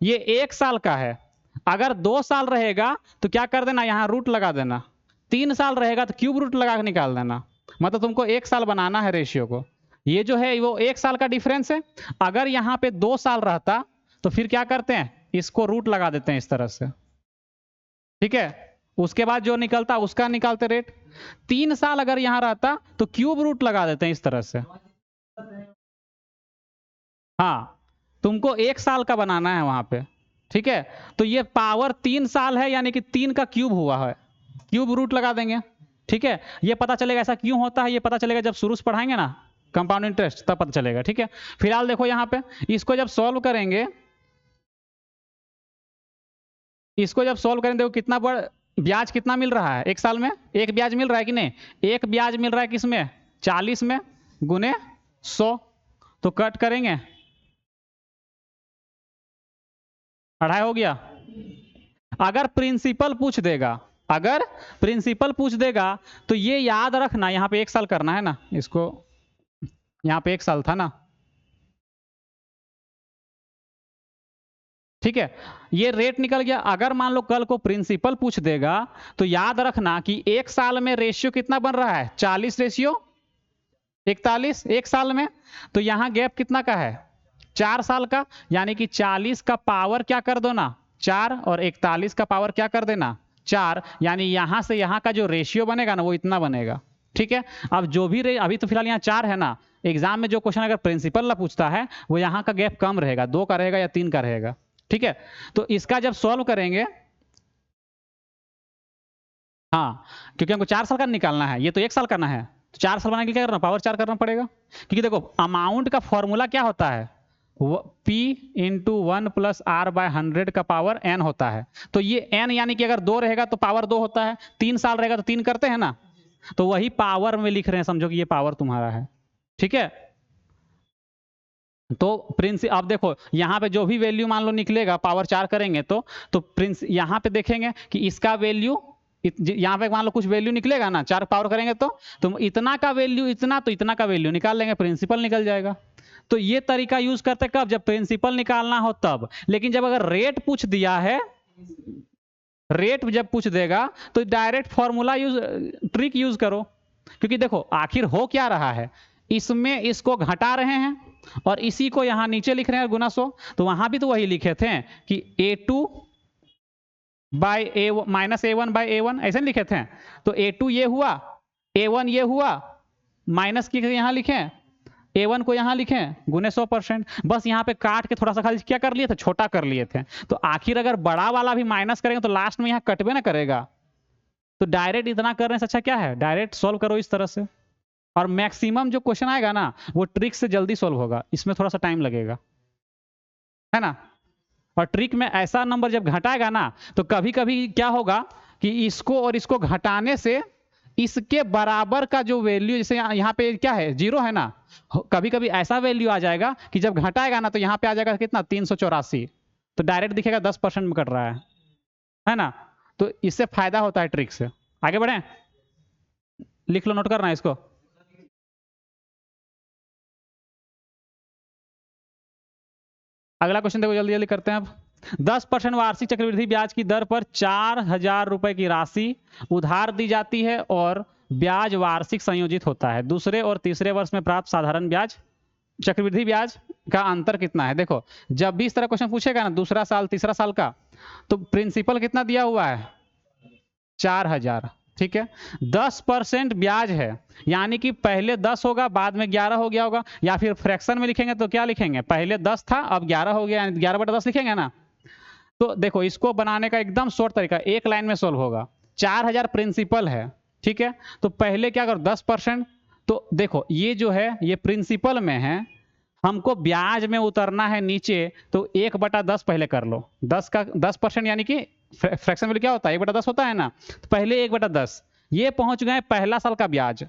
ये 1 साल का है। अगर 2 साल रहेगा तो क्या कर देना, यहाँ रूट लगा देना, 3 साल रहेगा तो क्यूब रूट लगा के निकाल देना, मतलब तुमको 1 साल बनाना है रेशियो को। ये जो है वो 1 साल का डिफरेंस है। अगर यहाँ पे 2 साल रहता तो फिर क्या करते हैं, इसको रूट लगा देते हैं इस तरह से, ठीक है। उसके बाद जो निकलता उसका निकालते रेट। 3 साल अगर यहां रहता तो क्यूब रूट लगा देते हैं इस तरह से। हाँ, तुमको 1 साल का बनाना है वहां पे, ठीक है। तो ये पावर 3 साल है, यानी कि 3 का क्यूब हुआ है, क्यूब रूट लगा देंगे, ठीक है। ये पता चलेगा ऐसा क्यों होता है, ये पता चलेगा जब शुरू से पढ़ाएंगे ना कंपाउंड इंटरेस्ट, तब पता चलेगा, ठीक है। फिलहाल देखो यहाँ पे, इसको जब सॉल्व करेंगे, इसको जब सॉल्व करेंगे देखो कितना बड़ा ब्याज कितना मिल रहा है 1 साल में, एक ब्याज मिल रहा है कि नहीं, एक ब्याज मिल रहा है किसमें 40 में, गुने 100, तो कट करेंगे, 2.5 हो गया। अगर प्रिंसिपल पूछ देगा, अगर प्रिंसिपल पूछ देगा तो ये याद रखना, यहाँ पे 1 साल करना है ना इसको, यहाँ पे 1 साल था ना, ठीक है। ये रेट निकल गया। अगर मान लो कल को प्रिंसिपल पूछ देगा तो याद रखना कि 1 साल में रेशियो कितना बन रहा है 40 रेशियो 41 1 साल में, तो यहां गैप कितना का है 4 साल का, यानी कि 40 का पावर क्या कर दो ना 4, और 41 का पावर क्या कर देना 4, यानी यहां से यहां का जो रेशियो बनेगा ना वो इतना बनेगा, ठीक है। अब जो भी अभी तो फिलहाल यहाँ 4 है ना, एग्जाम में जो क्वेश्चन अगर प्रिंसिपल ला पूछता है वो यहाँ का गैप कम रहेगा, 2 का रहेगा या 3 का रहेगा, ठीक है। तो इसका जब सॉल्व करेंगे, हाँ, क्योंकि हमको 4 साल का निकालना है, ये तो 1 साल करना है, तो 4 साल बनाने के लिए क्या करना, पावर 4 करना पड़ेगा, क्योंकि देखो अमाउंट का फॉर्मूला क्या होता है, P into 1 plus R by 100 का पावर n होता है। तो ये n यानी कि अगर 2 रहेगा तो पावर 2 होता है, 3 साल रहेगा तो 3 करते हैं ना, तो वही पावर में लिख रहे हैं, समझो कि ये पावर तुम्हारा है, ठीक है। तो प्रिंस आप देखो यहाँ पे जो भी वैल्यू मान लो निकलेगा पावर 4 करेंगे तो प्रिंस यहाँ पे देखेंगे कि इसका वैल्यू यहाँ पे मान लो कुछ वैल्यू निकलेगा ना 4 पावर करेंगे तो इतना का वैल्यू इतना, तो इतना का वैल्यू निकाल लेंगे, प्रिंसिपल निकल जाएगा। तो ये तरीका यूज करते कब, जब प्रिंसिपल निकालना हो तब। लेकिन जब अगर रेट पूछ दिया है, रेट जब पूछ देगा तो direct formula use, trick use करो, क्योंकि देखो आखिर हो क्या रहा है, इसमें इसको घटा रहे हैं और इसी को यहां नीचे लिख रहे हैं गुना 100, तो वहां भी तो वही लिखे थे कि A2 बाय ए माइनस A1 बाय A1 ऐसे लिखे थे। तो A2 ये हुआ, A1 ये हुआ, माइनस की यहां लिखे, A1 को यहां लिखे गुने 100%, बस यहाँ पे काट के थोड़ा सा खाली क्या कर लिए थे, छोटा कर लिए थे। तो आखिर अगर बड़ा वाला भी माइनस करेंगे तो लास्ट में यहाँ कटबे ना करेगा, तो डायरेक्ट इतना करने से अच्छा क्या है, डायरेक्ट सॉल्व करो इस तरह से, और मैक्सिमम जो क्वेश्चन आएगा ना वो ट्रिक से जल्दी सॉल्व होगा, इसमें थोड़ा सा टाइम लगेगा, है ना। और ट्रिक में ऐसा नंबर जब घटाएगा ना तो कभी कभी क्या होगा कि इसको और इसको घटाने से इसके बराबर का जो वैल्यू, जैसे यहाँ पे क्या है, 0 है ना, कभी कभी ऐसा वैल्यू आ जाएगा कि जब घटाएगा ना तो यहाँ पे आ जाएगा कितना, 384, तो डायरेक्ट दिखेगा 10% में कट रहा है ना। तो इससे फायदा होता है ट्रिक से। आगे बढ़े, लिख लो, नोट करना है इसको। अगला क्वेश्चन देखो, जल्दी जल्दी करते हैं अब। 10% वार्षिक चक्रवृद्धि ब्याज की दर पर 4,000 रुपए की राशि उधार दी जाती है और ब्याज वार्षिक संयोजित होता है। दूसरे और तीसरे वर्ष में प्राप्त साधारण ब्याज चक्रवृद्धि ब्याज का अंतर कितना है। देखो, जब भी इस तरह क्वेश्चन पूछेगा ना, दूसरा साल तीसरा साल का, तो प्रिंसिपल कितना दिया हुआ है, 4,000, ठीक है। 10% ब्याज है, यानी कि पहले 10 होगा, बाद में 11 हो गया होगा, या फिर फ्रैक्शन में लिखेंगे तो क्या लिखेंगे, पहले 10 था अब 11 हो गया, 11/10 लिखेंगे ना। तो देखो, इसको बनाने का एकदम शॉर्ट तरीका, एक लाइन में सोल्व होगा। 4,000 प्रिंसिपल है, ठीक है, तो पहले क्या करो, 10%, तो देखो ये जो है ये प्रिंसिपल में है, हमको ब्याज में उतरना है नीचे, तो 1/10 पहले कर लो। 10% यानी कि फ्रैक्शन वैल्यू क्या होता है, 1/10 होता है ना, तो पहले 1/10, ये पहुंच गए पहला साल का ब्याज।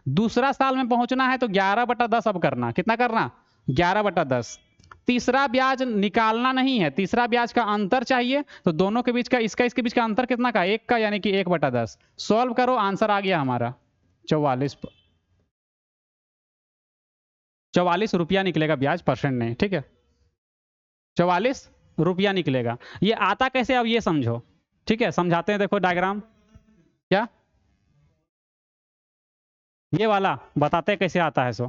दूसरा साल में पहुंचना है तो 11/10 अब करना, कितना करना, 11/10। तीसरा ब्याज निकालना नहीं है, तीसरा ब्याज का अंतर चाहिए, तो दोनों के बीच का, इसका इसके बीच का अंतर कितना का, 1 का, यानी कि 1/10। सॉल्व करो, आंसर आ गया हमारा 44 रुपया निकलेगा ब्याज, परसेंट नहीं, ठीक है, 44 रुपया निकलेगा। ये आता कैसे, अब ये समझो, ठीक है, समझाते हैं। देखो डायग्राम, क्या ये वाला बताते हैं कैसे आता है। सो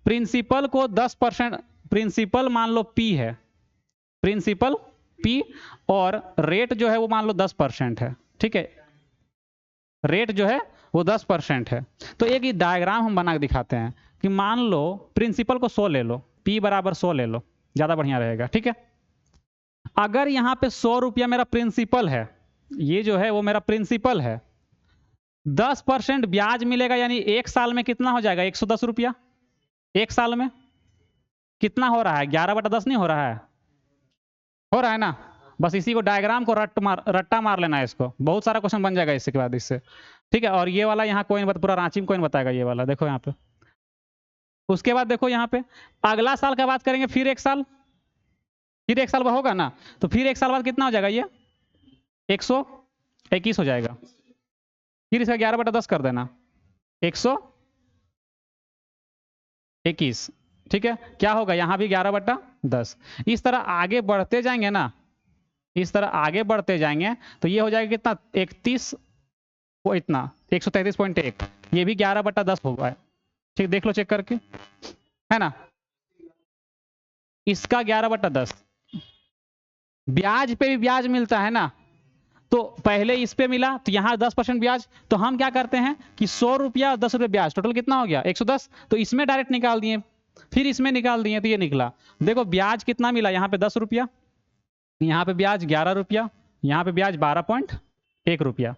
प्रिंसिपल को 10%, प्रिंसिपल मान लो P है, प्रिंसिपल P, और रेट जो है वो मान लो 10% है, ठीक है, रेट जो है वो 10% है। तो एक डायग्राम हम बना के दिखाते हैं कि मान लो प्रिंसिपल को 100 ले लो, P बराबर 100 ले लो, ज्यादा बढ़िया रहेगा, ठीक है। अगर यहाँ पे 100 रुपया मेरा प्रिंसिपल है, ये जो है वो मेरा प्रिंसिपल है, 10% ब्याज मिलेगा, यानी एक साल में कितना हो जाएगा, 110 रुपया। एक साल में कितना हो रहा है, 11/10 नहीं हो रहा है, हो रहा है ना। बस इसी को, डायग्राम को रट्टा मार लेना है, इसको बहुत सारा क्वेश्चन बन जाएगा इसके बाद इससे, ठीक है। और ये वाला यहाँ कोइन पूरा रांची में कोइन बताएगा, ये वाला देखो यहाँ पे। उसके बाद देखो यहाँ पे अगला साल का बात करेंगे, फिर एक साल, फिर एक साल होगा ना, तो फिर एक साल बाद कितना हो जाएगा, ये 121 हो जाएगा। फिर इसका 11/10 कर देना, 121, ठीक है। क्या होगा, यहाँ भी 11/10। इस तरह आगे बढ़ते जाएंगे ना, इस तरह आगे बढ़ते जाएंगे, तो ये हो जाएगा कितना, 31, वो इतना 133.1, ये भी 11/10 होगा, ठीक, देख लो चेक करके, है ना। इसका 11/10, ब्याज पे भी ब्याज मिलता है ना, तो पहले इस पे मिला तो यहाँ 10% ब्याज, तो हम क्या करते हैं कि 100 रुपया 10 रुपये ब्याज, टोटल कितना हो गया, 110, तो इसमें डायरेक्ट निकाल दिए, फिर इसमें निकाल दिए, तो ये निकला। देखो ब्याज कितना मिला, यहाँ पे 10 रुपया, यहाँ पे ब्याज 11 रुपया, यहाँ पे ब्याज 12.1 रुपया।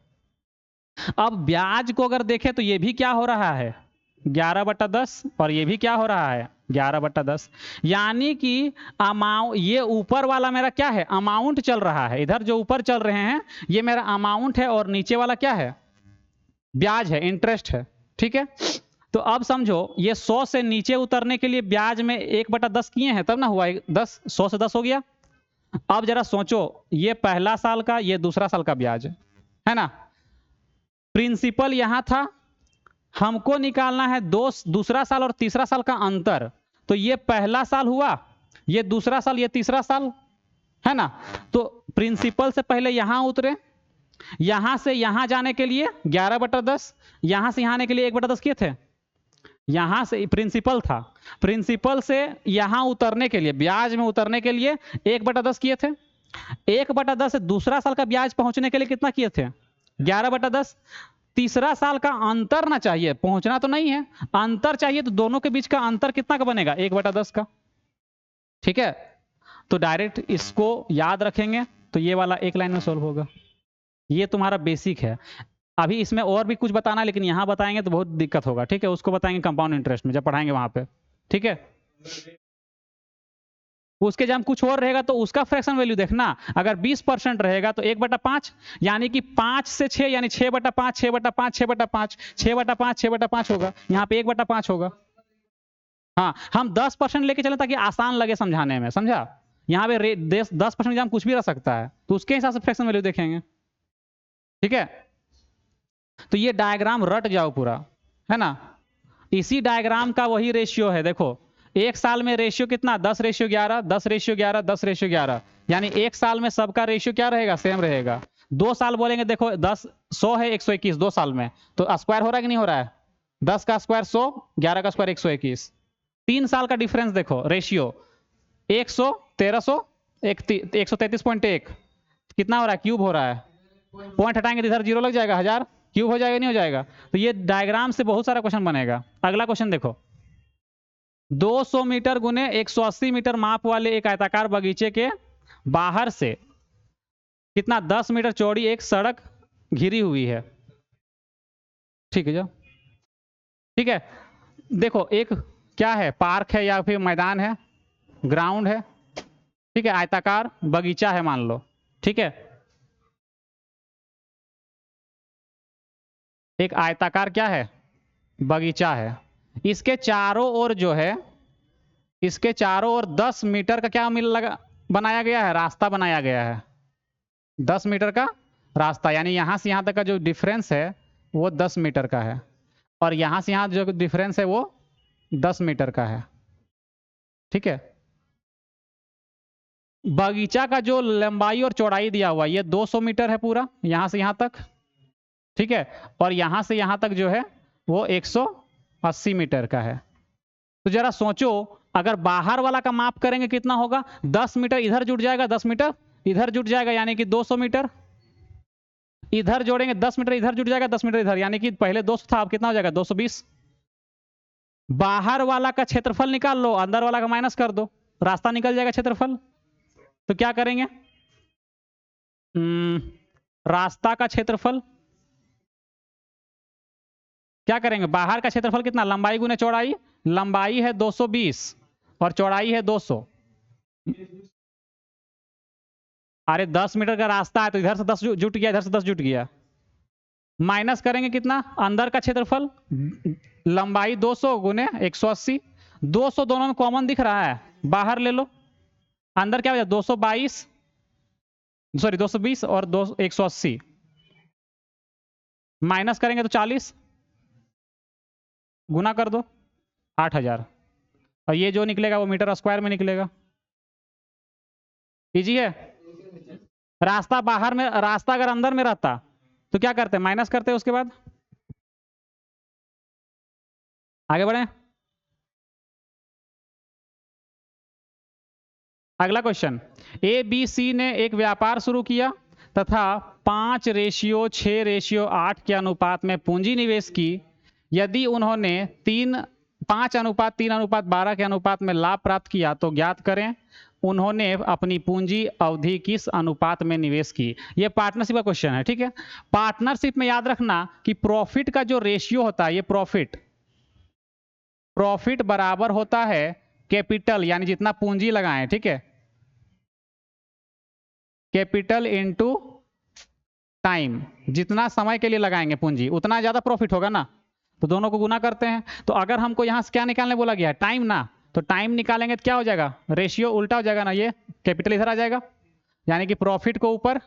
अब ब्याज को अगर देखें तो ये भी क्या हो रहा है, 11/10, और ये भी क्या हो रहा है, 11/10, यानी कि अमाउंट, ये ऊपर वाला मेरा क्या है, अमाउंट चल रहा है, इधर जो ऊपर चल रहे हैं ये मेरा अमाउंट है, और नीचे वाला क्या है, ब्याज है, इंटरेस्ट है, ठीक है। तो अब समझो ये 100 से नीचे उतरने के लिए ब्याज में 1/10 किए हैं, तब ना हुआ 10, 100 से 10 हो गया। अब जरा सोचो, ये पहला साल का, ये दूसरा साल का ब्याज है ना, प्रिंसिपल यहां था, हमको निकालना है दूसरा साल और तीसरा साल का अंतर, तो ये पहला साल हुआ, ये दूसरा साल, ये तीसरा साल, है ना। तो प्रिंसिपल से पहले यहां उतरे, यहां से यहां जाने के लिए 11/10, यहां से यहां आने के लिए 1/10 किए थे, यहां से प्रिंसिपल था, प्रिंसिपल से यहां उतरने के लिए, ब्याज में उतरने के लिए 1/10 किए थे। 1/10 से दूसरा साल का ब्याज पहुंचने के लिए कितना किए थे, 11/10। तीसरा साल का अंतर ना चाहिए, पहुंचना तो नहीं है, अंतर चाहिए, तो दोनों के बीच का अंतर कितना का बनेगा, 1/10 का, ठीक है। तो डायरेक्ट इसको याद रखेंगे, तो ये वाला एक लाइन में सोल्व होगा। ये तुम्हारा बेसिक है। अभी इसमें और भी कुछ बताना है, लेकिन यहां बताएंगे तो बहुत दिक्कत होगा, ठीक है, उसको बताएंगे कंपाउंड इंटरेस्ट में जब पढ़ाएंगे वहां पे, ठीक है। उसके जब कुछ और रहेगा तो उसका फ्रैक्शन वैल्यू देखना। अगर 20% रहेगा तो 1/5, यानी कि 5 से 6 यानी 6/5, 6/5, 6/5, 6/5, 6/5 होगा। यहाँ पे 1/5 होगा। हाँ, हम 10% लेके चले ताकि आसान लगे समझाने में, समझा। यहाँ पे 10% एग्जाम कुछ भी रह सकता है, तो उसके हिसाब से फ्रैक्शन वैल्यू देखेंगे। ठीक है, तो ये डायग्राम रट जाओ पूरा, है ना। इसी डायग्राम का वही रेशियो है। देखो एक साल में रेशियो कितना, 10:11, 10:11, 10:11, यानी एक साल में सबका रेशियो क्या रहेगा, सेम रहेगा। 2 साल बोलेंगे, देखो 100 है 121 2 साल में, तो स्क्वायर हो रहा है कि नहीं हो रहा है। 10 का स्क्वायर 100, 11 का स्क्वायर 121। 3 साल का डिफरेंस देखो, रेशियो 100, 1300, 133.1 कितना हो रहा है, क्यूब हो रहा है। पॉइंट हटाएंगे तो इधर जीरो लग जाएगा, 1000 क्यूब हो जाएगा नहीं हो जाएगा। तो ये डायग्राम से बहुत सारा क्वेश्चन बनेगा। अगला क्वेश्चन देखो, 200 मीटर गुने 180 मीटर माप वाले एक आयताकार बगीचे के बाहर से कितना 10 मीटर चौड़ी एक सड़क घिरी हुई है। ठीक है जो, ठीक है। देखो एक क्या है, पार्क है या फिर मैदान है, ग्राउंड है, ठीक है, आयताकार बगीचा है मान लो, ठीक है। एक आयताकार क्या है, बगीचा है। इसके चारों ओर जो है, इसके चारों ओर 10 मीटर का क्या मिल लगा बनाया गया है, रास्ता बनाया गया है। 10 मीटर का रास्ता, यानी यहां से यहां तक का जो डिफरेंस है वो 10 मीटर का है, और यहां से यहां जो डिफरेंस है वो 10 मीटर का है। ठीक है, बगीचा का जो लंबाई और चौड़ाई दिया हुआ ये 200 मीटर है पूरा, यहां से यहां तक, ठीक है। और यहां से यहां तक जो है वो 180 मीटर का है। तो जरा सोचो, अगर बाहर वाला का माप करेंगे कितना होगा, 10 मीटर इधर जुट जाएगा, 10 मीटर इधर जुट जाएगा, यानी कि 200 मीटर। इधर जोड़ेंगे 10 मीटर इधर जुट जाएगा, 10 मीटर इधर, यानी कि पहले 200 था, अब कितना हो जाएगा 220। बाहर वाला का क्षेत्रफल निकाल लो, अंदर वाला का माइनस कर दो, रास्ता निकल जाएगा क्षेत्रफल। तो क्या करेंगे, रास्ता का क्षेत्रफल क्या करेंगे, बाहर का क्षेत्रफल कितना, लंबाई गुने चौड़ाई, लंबाई है 220 और चौड़ाई है 200। अरे 10 मीटर का रास्ता है तो इधर से 10 जुट गया, इधर से 10 जुट गया। माइनस करेंगे कितना, अंदर का क्षेत्रफल, लंबाई 200 गुने 180, 200 दोनों में कॉमन दिख रहा है, बाहर ले लो, अंदर क्या हो जाए 222, सॉरी 220 और 180, माइनस करेंगे तो 40, गुना कर दो 8000, और ये जो निकलेगा वो मीटर स्क्वायर में निकलेगा। इजी है। रास्ता बाहर में, रास्ता अगर अंदर में रहता तो क्या करते, माइनस करते उसके बाद आगे बढ़े। अगला क्वेश्चन, ए बी सी ने एक व्यापार शुरू किया तथा 5:6:8 के अनुपात में पूंजी निवेश की। यदि उन्होंने 5:3:12 के अनुपात में लाभ प्राप्त किया तो ज्ञात करें उन्होंने अपनी पूंजी अवधि किस अनुपात में निवेश की। यह पार्टनरशिप का क्वेश्चन है, ठीक है। पार्टनरशिप में याद रखना कि प्रॉफिट का जो रेशियो होता है, ये प्रॉफिट बराबर होता है कैपिटल, यानी जितना पूंजी लगाएं, ठीक है, कैपिटल इनटू टाइम, जितना समय के लिए लगाएंगे पूंजी उतना ज्यादा प्रॉफिट होगा ना, तो दोनों को गुना करते हैं। तो अगर हमको यहां से क्या निकालने बोला गया है, टाइम ना, तो टाइम निकालेंगे तो क्या हो जाएगा, रेशियो उल्टा हो जाएगा ना, ये कैपिटल इधर आ जाएगा, यानी कि प्रॉफिट को ऊपर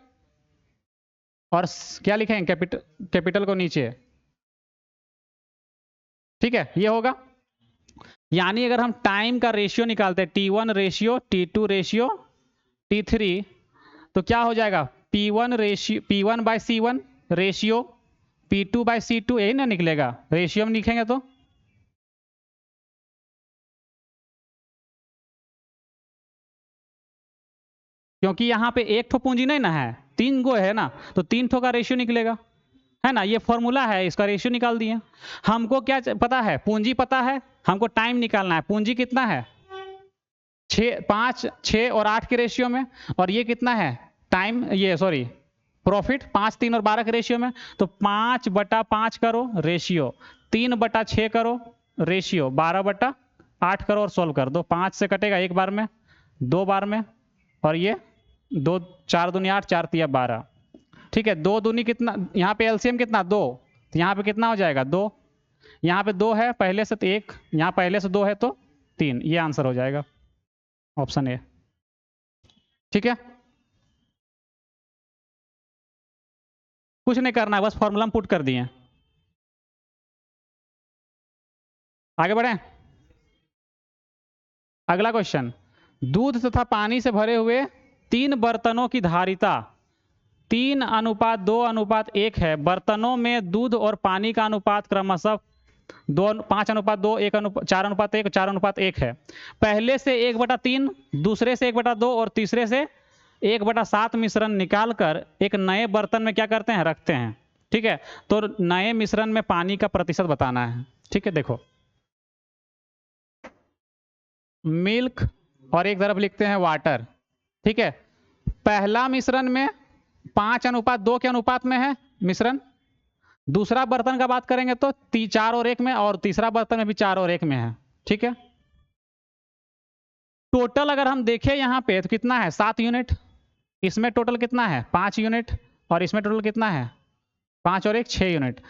और क्या लिखेंगे, कैपिटल को नीचे। ठीक है, ये होगा। यानी अगर हम टाइम का रेशियो निकालते हैं, T1 ratio, T2 ratio, T3, तो क्या हो जाएगा, P1/C1 रेशियो, P2/C2, यही ना निकलेगा, रेशियो में लिखेंगे तो। क्योंकि यहाँ पे एक ठो पूंजी नहीं ना है, 3 गो है ना, तो 3 ठो का रेशियो निकलेगा, है ना। ये फॉर्मूला है, इसका रेशियो निकाल दिए। हमको क्या पता है, पूंजी पता है, हमको टाइम निकालना है। पूंजी कितना है, 5, 6 और 8 के रेशियो में, और ये कितना है टाइम, ये सॉरी प्रॉफिट 5, 3 और 12 के रेशियो में। तो 5/5 करो रेशियो, 3/6 करो रेशियो, 12/8 करो और सोल्व कर दो। 5 से कटेगा एक बार में, 2 बार में, और ये 2 4 दूनी 8, 4 तिया 12। ठीक है, 2 दूनी कितना, यहाँ पे एलसीएम कितना 2, तो यहाँ पे कितना हो जाएगा 2, यहाँ पे 2 है पहले से तो 1, यहाँ पहले से 2 है तो 3, ये आंसर हो जाएगा ऑप्शन ए। ठीक है, कुछ नहीं करना है, बस फॉर्मूला पुट कर दिए। आगे बढ़े, अगला क्वेश्चन, दूध तथा पानी से भरे हुए 3 बर्तनों की धारिता 3:2:1 है। बर्तनों में दूध और पानी का अनुपात क्रमशः 5:2, 4:1, 4:1 है। पहले से 1/3, दूसरे से 1/2 और तीसरे से 1/7 मिश्रण निकालकर एक नए बर्तन में क्या करते हैं, रखते हैं। ठीक है, तो नए मिश्रण में पानी का प्रतिशत बताना है। ठीक है, देखो मिल्क और एक तरफ लिखते हैं वाटर। ठीक है, पहला मिश्रण में 5:2 के अनुपात में है मिश्रण, दूसरा बर्तन का बात करेंगे तो 4:1 में, और तीसरा बर्तन में भी 4:1 में है। ठीक है, टोटल अगर हम देखें यहाँ पे तो कितना है 7 यूनिट, इसमें टोटल कितना है 5 यूनिट, और इसमें टोटल कितना है 5 और 1 6 यूनिट।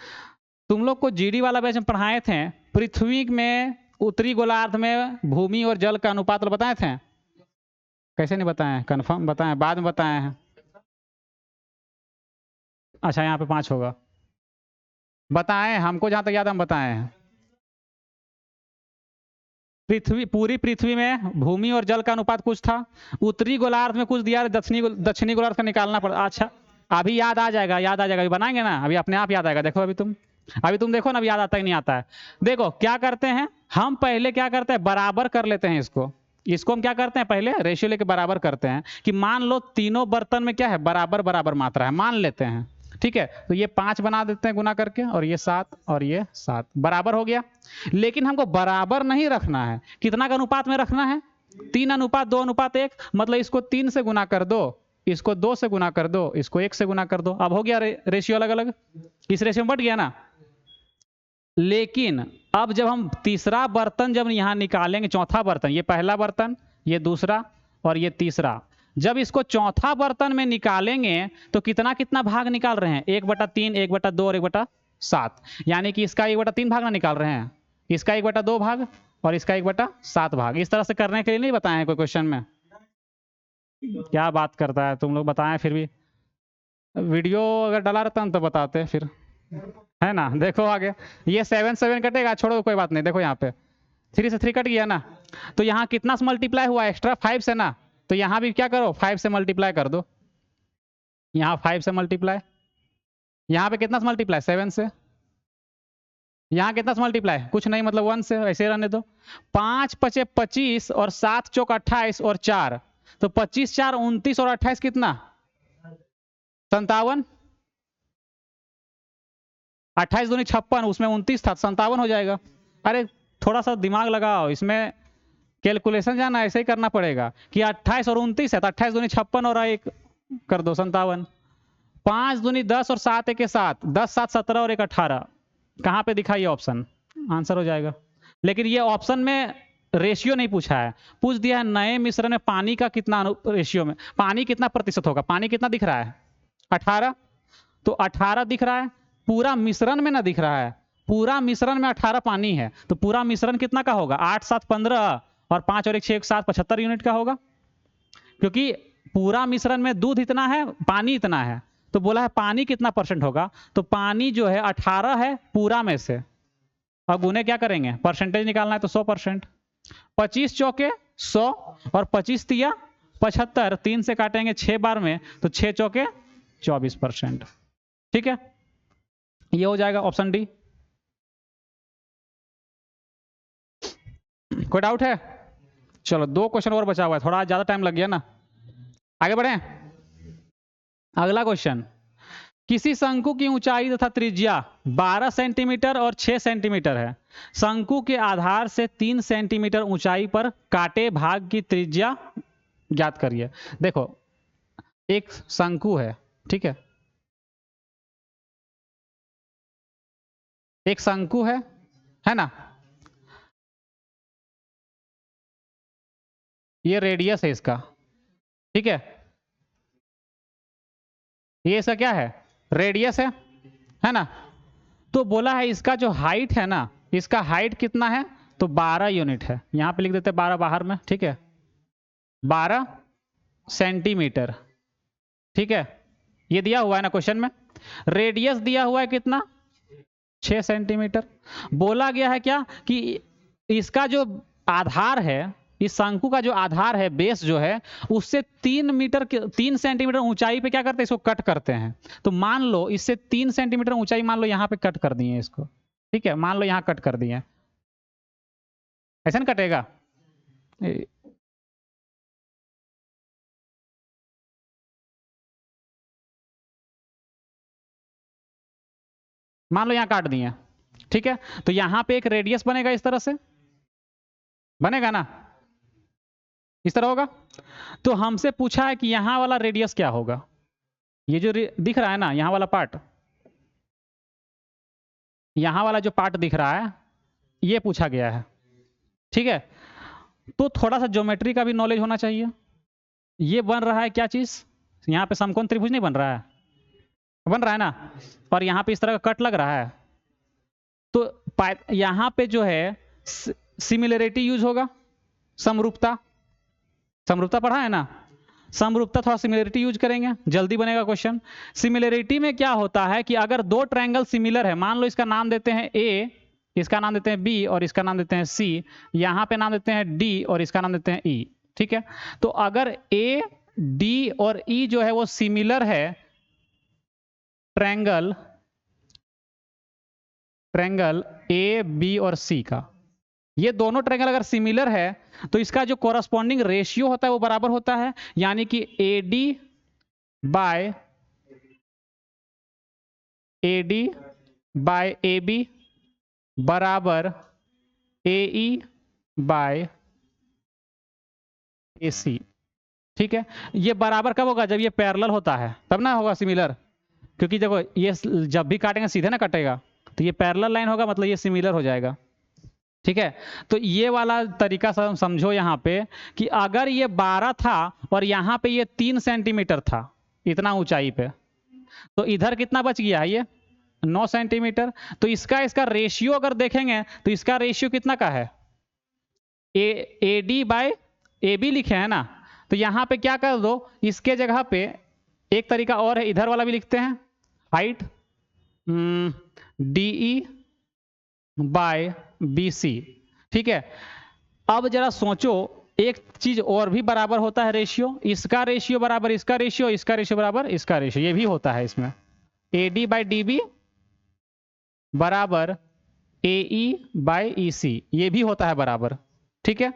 तुम लोग को जीडी वाला बैच में पढ़ाए थे, पृथ्वी में उत्तरी गोलार्ध में भूमि और जल का अनुपात बताए थे, कैसे नहीं बताए, कंफर्म बताएं, बाद में बताए हैं। अच्छा, यहाँ पे 5 होगा, बताएं, हमको जहां तक याद हम बताए हैं। पूरी पृथ्वी में भूमि और जल का अनुपात कुछ था, उत्तरी गोलार्ध में कुछ दिया, दक्षिणी गोलार्ध का निकालना पड़ा। अच्छा, अभी याद आ जाएगा, याद आ जाएगा, अभी बनाएंगे ना, अभी अपने आप याद आएगा। देखो अभी तुम देखो ना, अभी याद आता है कि नहीं आता है। देखो क्या करते हैं हम, पहले क्या करते हैं, बराबर कर लेते हैं इसको हम क्या करते हैं, पहले रेशियो लेके बराबर करते हैं कि मान लो तीनों बर्तन में क्या है, बराबर बराबर मात्रा है, मान लेते हैं। ठीक है, तो ये 5 बना देते हैं गुना करके, और ये 7 और ये 7, बराबर हो गया। लेकिन हमको बराबर नहीं रखना है, कितना का अनुपात में रखना है, 3:2:1, मतलब इसको 3 से गुना कर दो, इसको 2 से गुना कर दो, इसको 1 से गुना कर दो, अब हो गया रेशियो अलग अलग, इस रेशियो में बढ़ गया ना। लेकिन अब जब हम तीसरा बर्तन जब यहां निकालेंगे, चौथा बर्तन, ये पहला बर्तन, ये दूसरा और ये तीसरा, जब इसको चौथा बर्तन में निकालेंगे तो कितना कितना भाग निकाल रहे हैं, 1/3, 1/2 और 1/7, यानी कि इसका 1/3 भाग ना निकाल रहे हैं, इसका 1/2 भाग और इसका 1/7 भाग। इस तरह से करने के लिए नहीं बताए हैं कोई क्वेश्चन में, क्या बात करता है तुम लोग, बताएं फिर भी, वीडियो अगर डाला रहता तो बताते फिर, है ना। देखो आगे, ये 7 कटेगा, छोड़ो कोई बात नहीं। देखो यहाँ पे 3 से 3 कट गया ना, तो यहाँ कितना से मल्टीप्लाई हुआ, एक्स्ट्रा 5 से ना, तो यहाँ भी क्या करो 5 से मल्टीप्लाई कर दो, यहाँ 5 से मल्टीप्लाई, यहाँ पे कितना से मल्टीप्लाई 7 से, यहाँ कितना से मल्टीप्लाई कुछ नहीं, मतलब 1 से, ऐसे रहने दो। 5 × 5 = 25 और 7 × 4 = 28 और 4, तो 25 4 29 और 28 कितना 57, 28 दूनी 56, उसमें 29 था, 57 हो जाएगा। अरे थोड़ा सा दिमाग लगाओ, इसमें कैलकुलेशन जाना ऐसे ही करना पड़ेगा कि 28 और 29 है, तो 28 दूनी 56 और 1 कर दो 57, 5 दूनी 10 और 7 1 7, 10 7 17 और 1 18, कहाँ पे दिखाइए ऑप्शन, आंसर हो जाएगा। लेकिन ये ऑप्शन में रेशियो नहीं पूछा है, पूछ दिया है नए मिश्रण में पानी का कितना रेशियो में, पानी कितना प्रतिशत होगा, पानी कितना दिख रहा है 18, तो 18 दिख रहा है, पूरा मिश्रण में ना दिख रहा है, पूरा मिश्रण में 18 पानी है, तो पूरा मिश्रण कितना का होगा 8 7 15 और 5 और 1 6 7 75 यूनिट का होगा, क्योंकि पूरा मिश्रण में दूध इतना है, पानी इतना है, तो बोला है पानी कितना परसेंट होगा, तो पानी जो है 18 है पूरा में से, अब गुने क्या करेंगे, परसेंटेज निकालना है तो 100%, 25 चौके 100 और 25 तिया 75, 3 से काटेंगे 6 बार में, तो 6 चौके 24%। ठीक है, ये हो जाएगा ऑप्शन डी। कोई डाउट है, चलो 2 क्वेश्चन और बचा हुआ है, थोड़ा ज्यादा टाइम लग गया ना, आगे बढ़े। अगला क्वेश्चन, किसी शंकु की ऊंचाई तथा त्रिज्या 12 सेंटीमीटर और 6 सेंटीमीटर है, शंकु के आधार से 3 सेंटीमीटर ऊंचाई पर काटे भाग की त्रिज्या ज्ञात करिए। देखो एक शंकु है, ठीक है, एक शंकु है ना, ये रेडियस है इसका, ठीक ये इसका क्या है, रेडियस है ना। तो बोला है इसका जो हाइट है ना, इसका हाइट कितना है, तो 12 यूनिट है, यहां पे लिख देते हैं 12 बाहर में, ठीक है, 12 सेंटीमीटर, ठीक है। ये दिया हुआ है ना क्वेश्चन में। रेडियस दिया हुआ है कितना, 6 सेंटीमीटर। बोला गया है क्या कि इसका जो आधार है, इस शंकु का जो आधार है, बेस जो है, उससे 3 सेंटीमीटर ऊंचाई पे क्या करते हैं, इसको कट करते हैं। तो मान लो इससे 3 सेंटीमीटर ऊंचाई मान लो यहां पे कट कर दिए इसको, ठीक है, मान लो यहां कट कर दिए, ऐसा ना कटेगा। मान लो यहां काट दिए, ठीक है, तो यहां पे एक रेडियस बनेगा इस तरह से, बनेगा ना, इस तरह होगा। तो हमसे पूछा है कि यहां वाला रेडियस क्या होगा, ये जो दिख रहा है ना यहां वाला पार्ट, यहां वाला जो पार्ट दिख रहा है, ये पूछा गया है, ठीक है। तो थोड़ा सा ज्योमेट्री का भी नॉलेज होना चाहिए। ये बन रहा है क्या चीज, यहाँ पे समकोण त्रिभुज नहीं बन रहा है, बन रहा है ना, और यहाँ पे इस तरह का कट लग रहा है। तो यहाँ पे जो है सिमिलरिटी यूज होगा, समरूपता, समरूपता पढ़ा है ना, समरूपता थोड़ा सिमिलरिटी यूज करेंगे, जल्दी बनेगा क्वेश्चन। सिमिलरिटी में क्या होता है कि अगर दो ट्रायंगल सिमिलर है, मान लो इसका नाम देते हैं ए, इसका नाम देते हैं बी, और इसका नाम देते हैं सी, यहां पे नाम देते हैं डी, और इसका नाम देते हैं ई, ठीक है। तो अगर ए, डी और ई जो है वो सिमिलर है, ट्रायंगल ट्रायंगल ए, बी और सी का, ये दोनों ट्रायंगल अगर सिमिलर है, तो इसका जो कोरस्पॉन्डिंग रेशियो होता है वो बराबर होता है, यानी कि AD by AD by A B बराबर ए ई बाय ए सी, ठीक है। ये बराबर कब होगा, जब ये पैरेलल होता है तब ना होगा सिमिलर, क्योंकि देखो ये जब भी काटेंगे सीधे ना कटेगा, तो ये पैरेलल लाइन होगा, मतलब ये सिमिलर हो जाएगा, ठीक है। तो ये वाला तरीका समझो यहाँ पे कि अगर ये 12 था और यहाँ पे ये 3 सेंटीमीटर था इतना ऊंचाई पे, तो इधर कितना बच गया है, ये 9 सेंटीमीटर। तो इसका रेशियो अगर देखेंगे तो इसका रेशियो कितना का है, A D by A B लिखे हैं ना, तो यहाँ पे क्या कर दो, इसके जगह पे एक तरीका और है, इधर वाला भी लिखते हैं, height DE by B C, ठीक है। अब जरा सोचो, एक चीज और भी बराबर होता है रेशियो, इसका रेशियो बराबर इसका रेशियो, इसका रेशियो बराबर इसका रेशियो, ये भी होता है इसमें, A D by D B बराबर ए ई बाई ई सी, ये भी होता है बराबर, ठीक है।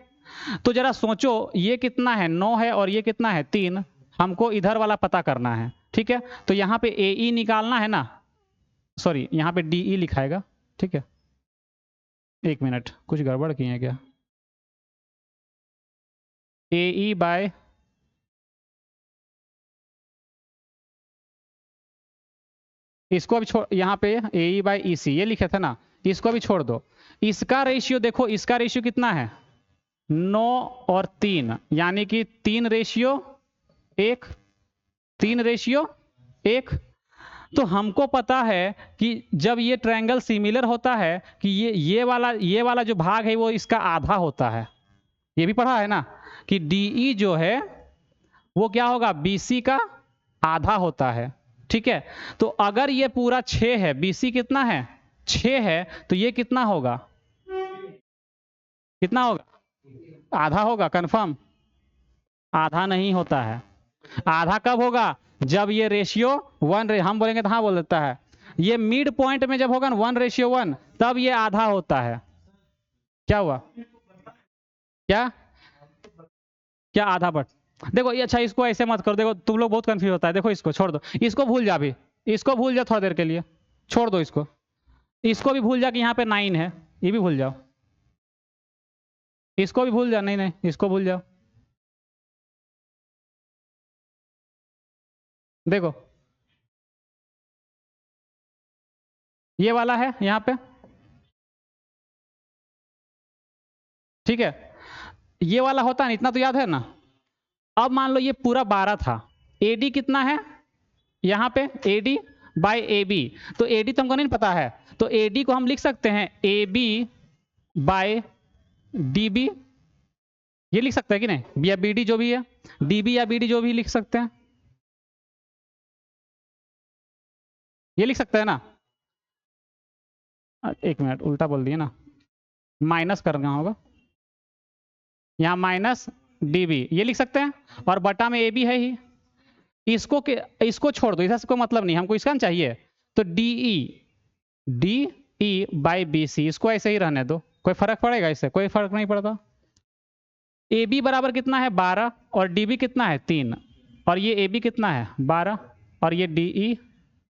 तो जरा सोचो, ये कितना है, 9 है, और ये कितना है, 3, हमको इधर वाला पता करना है, ठीक है। तो यहाँ पे ए ई निकालना है ना, सॉरी यहाँ पे डी ई लिखाएगा, ठीक है। एक मिनट, कुछ गड़बड़ किए हैं क्या, ए ई बाय इसको अभी छोड़, यहाँ पे ए ई बाई ई सी ये लिखे थे ना, इसको अभी छोड़ दो। इसका रेशियो देखो, इसका रेशियो कितना है, 9 और 3, यानी कि 3 रेशियो 1, 3 रेशियो 1। तो हमको पता है कि जब ये ट्रायंगल सिमिलर होता है कि ये वाला जो भाग है वो इसका आधा होता है, ये भी पढ़ा है ना, कि डीई जो है वो क्या होगा, बीसी का आधा होता है, ठीक है। तो अगर ये पूरा 6 है, बीसी कितना है, 6 है, तो ये कितना होगा, कितना होगा, आधा होगा, कंफर्म। आधा नहीं होता है, आधा कब होगा, जब ये रेशियो 1, हम बोलेंगे तो हाँ बोल देता है, ये मिड पॉइंट में जब होगा ना 1:1, तब ये आधा होता है। क्या हुआ, क्या क्या आधा बट, देखो ये, अच्छा इसको ऐसे मत करो, देखो तुम लोग बहुत कंफ्यूज होता है, देखो इसको छोड़ दो, इसको भूल जा, भी इसको भूल जा थोड़ा देर के लिए, छोड़ दो इसको भी भूल जा कि यहाँ पे 9 है, ये भी भूल जाओ, इसको भी भूल जा, नहीं नहीं इसको भूल जाओ। देखो ये वाला है यहाँ पे, ठीक है। ये वाला होता है ना, इतना तो याद है ना। अब मान लो ये पूरा 12 था, AD कितना है यहाँ पे, AD बाय AB, तो AD तो हमको नहीं पता है, तो AD को हम लिख सकते हैं AB बाय DB, ये लिख सकते हैं कि नहीं, या BD जो भी है, DB या BD जो भी लिख सकते हैं, ये लिख सकते हैं ना। एक मिनट, उल्टा बोल दिए ना, माइनस करना होगा, यहाँ माइनस DB ये लिख सकते हैं, और बटा में AB है ही, इसको छोड़ दो, इसका कोई मतलब नहीं, हमको इसका चाहिए, तो DE बाई BC, इसको ऐसे ही रहने दो, कोई फर्क पड़ेगा इससे, कोई फर्क नहीं पड़ता। AB बराबर कितना है 12, और DB कितना है 3, और ये AB कितना है 12, और ये DE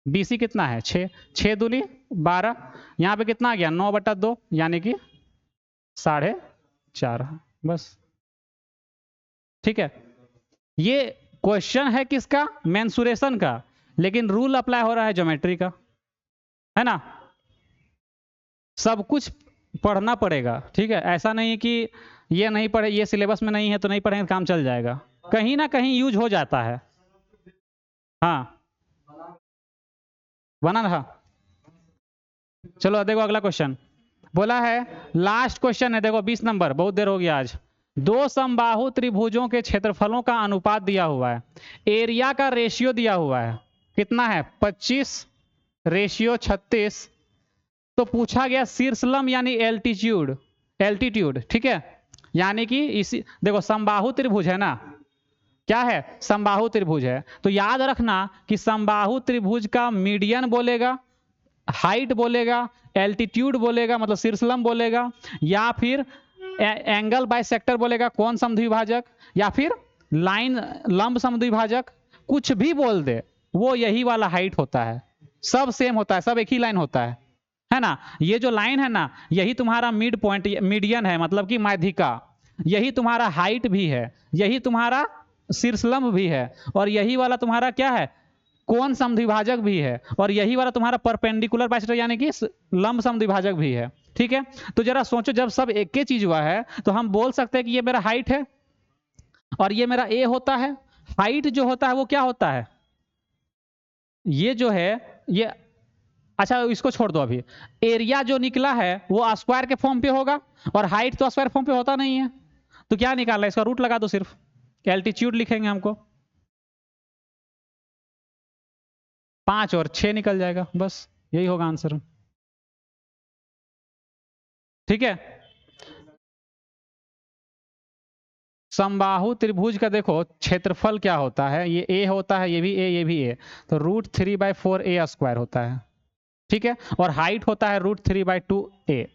BC कितना है 6, 6 दूनी 12, यहाँ पे कितना आ गया 9/2, यानी कि 4.5, बस। ठीक है, ये क्वेश्चन है किसका, मेंसुरेशन का, लेकिन रूल अप्लाई हो रहा है ज्योमेट्री का, है ना। सब कुछ पढ़ना पड़ेगा, ठीक है, ऐसा नहीं कि ये नहीं पढ़े, ये सिलेबस में नहीं है तो नहीं पढ़ेंगे, काम चल जाएगा, कहीं ना कहीं यूज हो जाता है। हाँ बना रहा। चलो देखो अगला क्वेश्चन बोला है, लास्ट क्वेश्चन है, देखो 20 नंबर, बहुत देर हो गया आज। दो समबाहु त्रिभुजों के क्षेत्रफलों का अनुपात दिया हुआ है, एरिया का रेशियो दिया हुआ है, कितना है 25:36, तो पूछा गया शीर्षलंब यानी एल्टीट्यूड, एल्टीट्यूड, ठीक है, यानी कि इसी देखो समबाहु त्रिभुज है ना, क्या है समबाहु त्रिभुज है, तो याद रखना कि समबाहु त्रिभुज का मीडियन बोलेगा, हाइट बोलेगा, एल्टीट्यूड बोलेगा मतलब शीर्षलंब बोलेगा, या फिर एंगल बाइसेक्टर बोलेगा कोण समद्विभाजक, या फिर लाइन लंब समद्विभाजक, कुछ भी बोल दे, वो यही वाला हाइट होता है, सब सेम होता है, सब एक ही लाइन होता है ना। ये जो लाइन है ना, यही तुम्हारा मिड पॉइंट, मीडियन है, मतलब कि माध्यिका, यही तुम्हारा हाइट भी है, यही तुम्हारा शीर्षलंब भी है, और यही वाला तुम्हारा क्या है कोण समद्विभाजक भी है, और यही वाला तुम्हारा परपेंडिकुलर बाइसेक्टर यानी कि लंब समद्विभाजक भी है। ठीक है, तो जरा सोचो, जब सब एक ही चीज हुआ है तो हम बोल सकते हैं कि ये मेरा हाइट है और ये मेरा ए होता है। हाइट जो होता है वो क्या होता है, ये जो है ये, अच्छा इसको छोड़ दो अभी, एरिया जो निकला है वो स्क्वायर के फॉर्म पे होगा, और हाइट तो स्क्वायर फॉर्म पे होता नहीं है, तो क्या निकालना है, इसका रूट लगा दो, सिर्फ एल्टीट्यूड लिखेंगे हमको, 5 और 6 निकल जाएगा, बस यही होगा आंसर। ठीक है, समबाहु त्रिभुज का देखो क्षेत्रफल क्या होता है, ये ए होता है, ये भी ए, ये भी ए, तो √3/4a² होता है। ठीक है, और हाइट होता है √3/2a,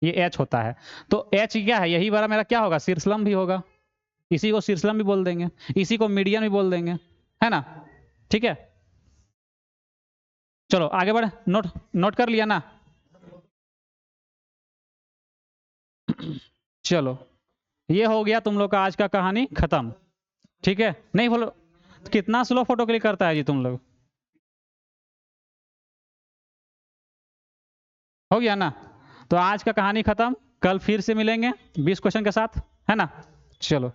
ये h होता है, तो h क्या है, यही वाला मेरा क्या होगा शीर्षलंब भी होगा, इसी को शीर्षलंब भी बोल देंगे, इसी को मीडियन भी बोल देंगे, है ना। ठीक है, चलो आगे बढ़े, नोट नोट कर लिया ना। चलो ये हो गया तुम लोग का आज का कहानी खत्म। ठीक है, नहीं बोलो कितना स्लो फोटो क्लिक करता है जी तुम लोग, हो गया ना। तो आज का कहानी खत्म, कल फिर से मिलेंगे 20 क्वेश्चन के साथ, है ना। चलो।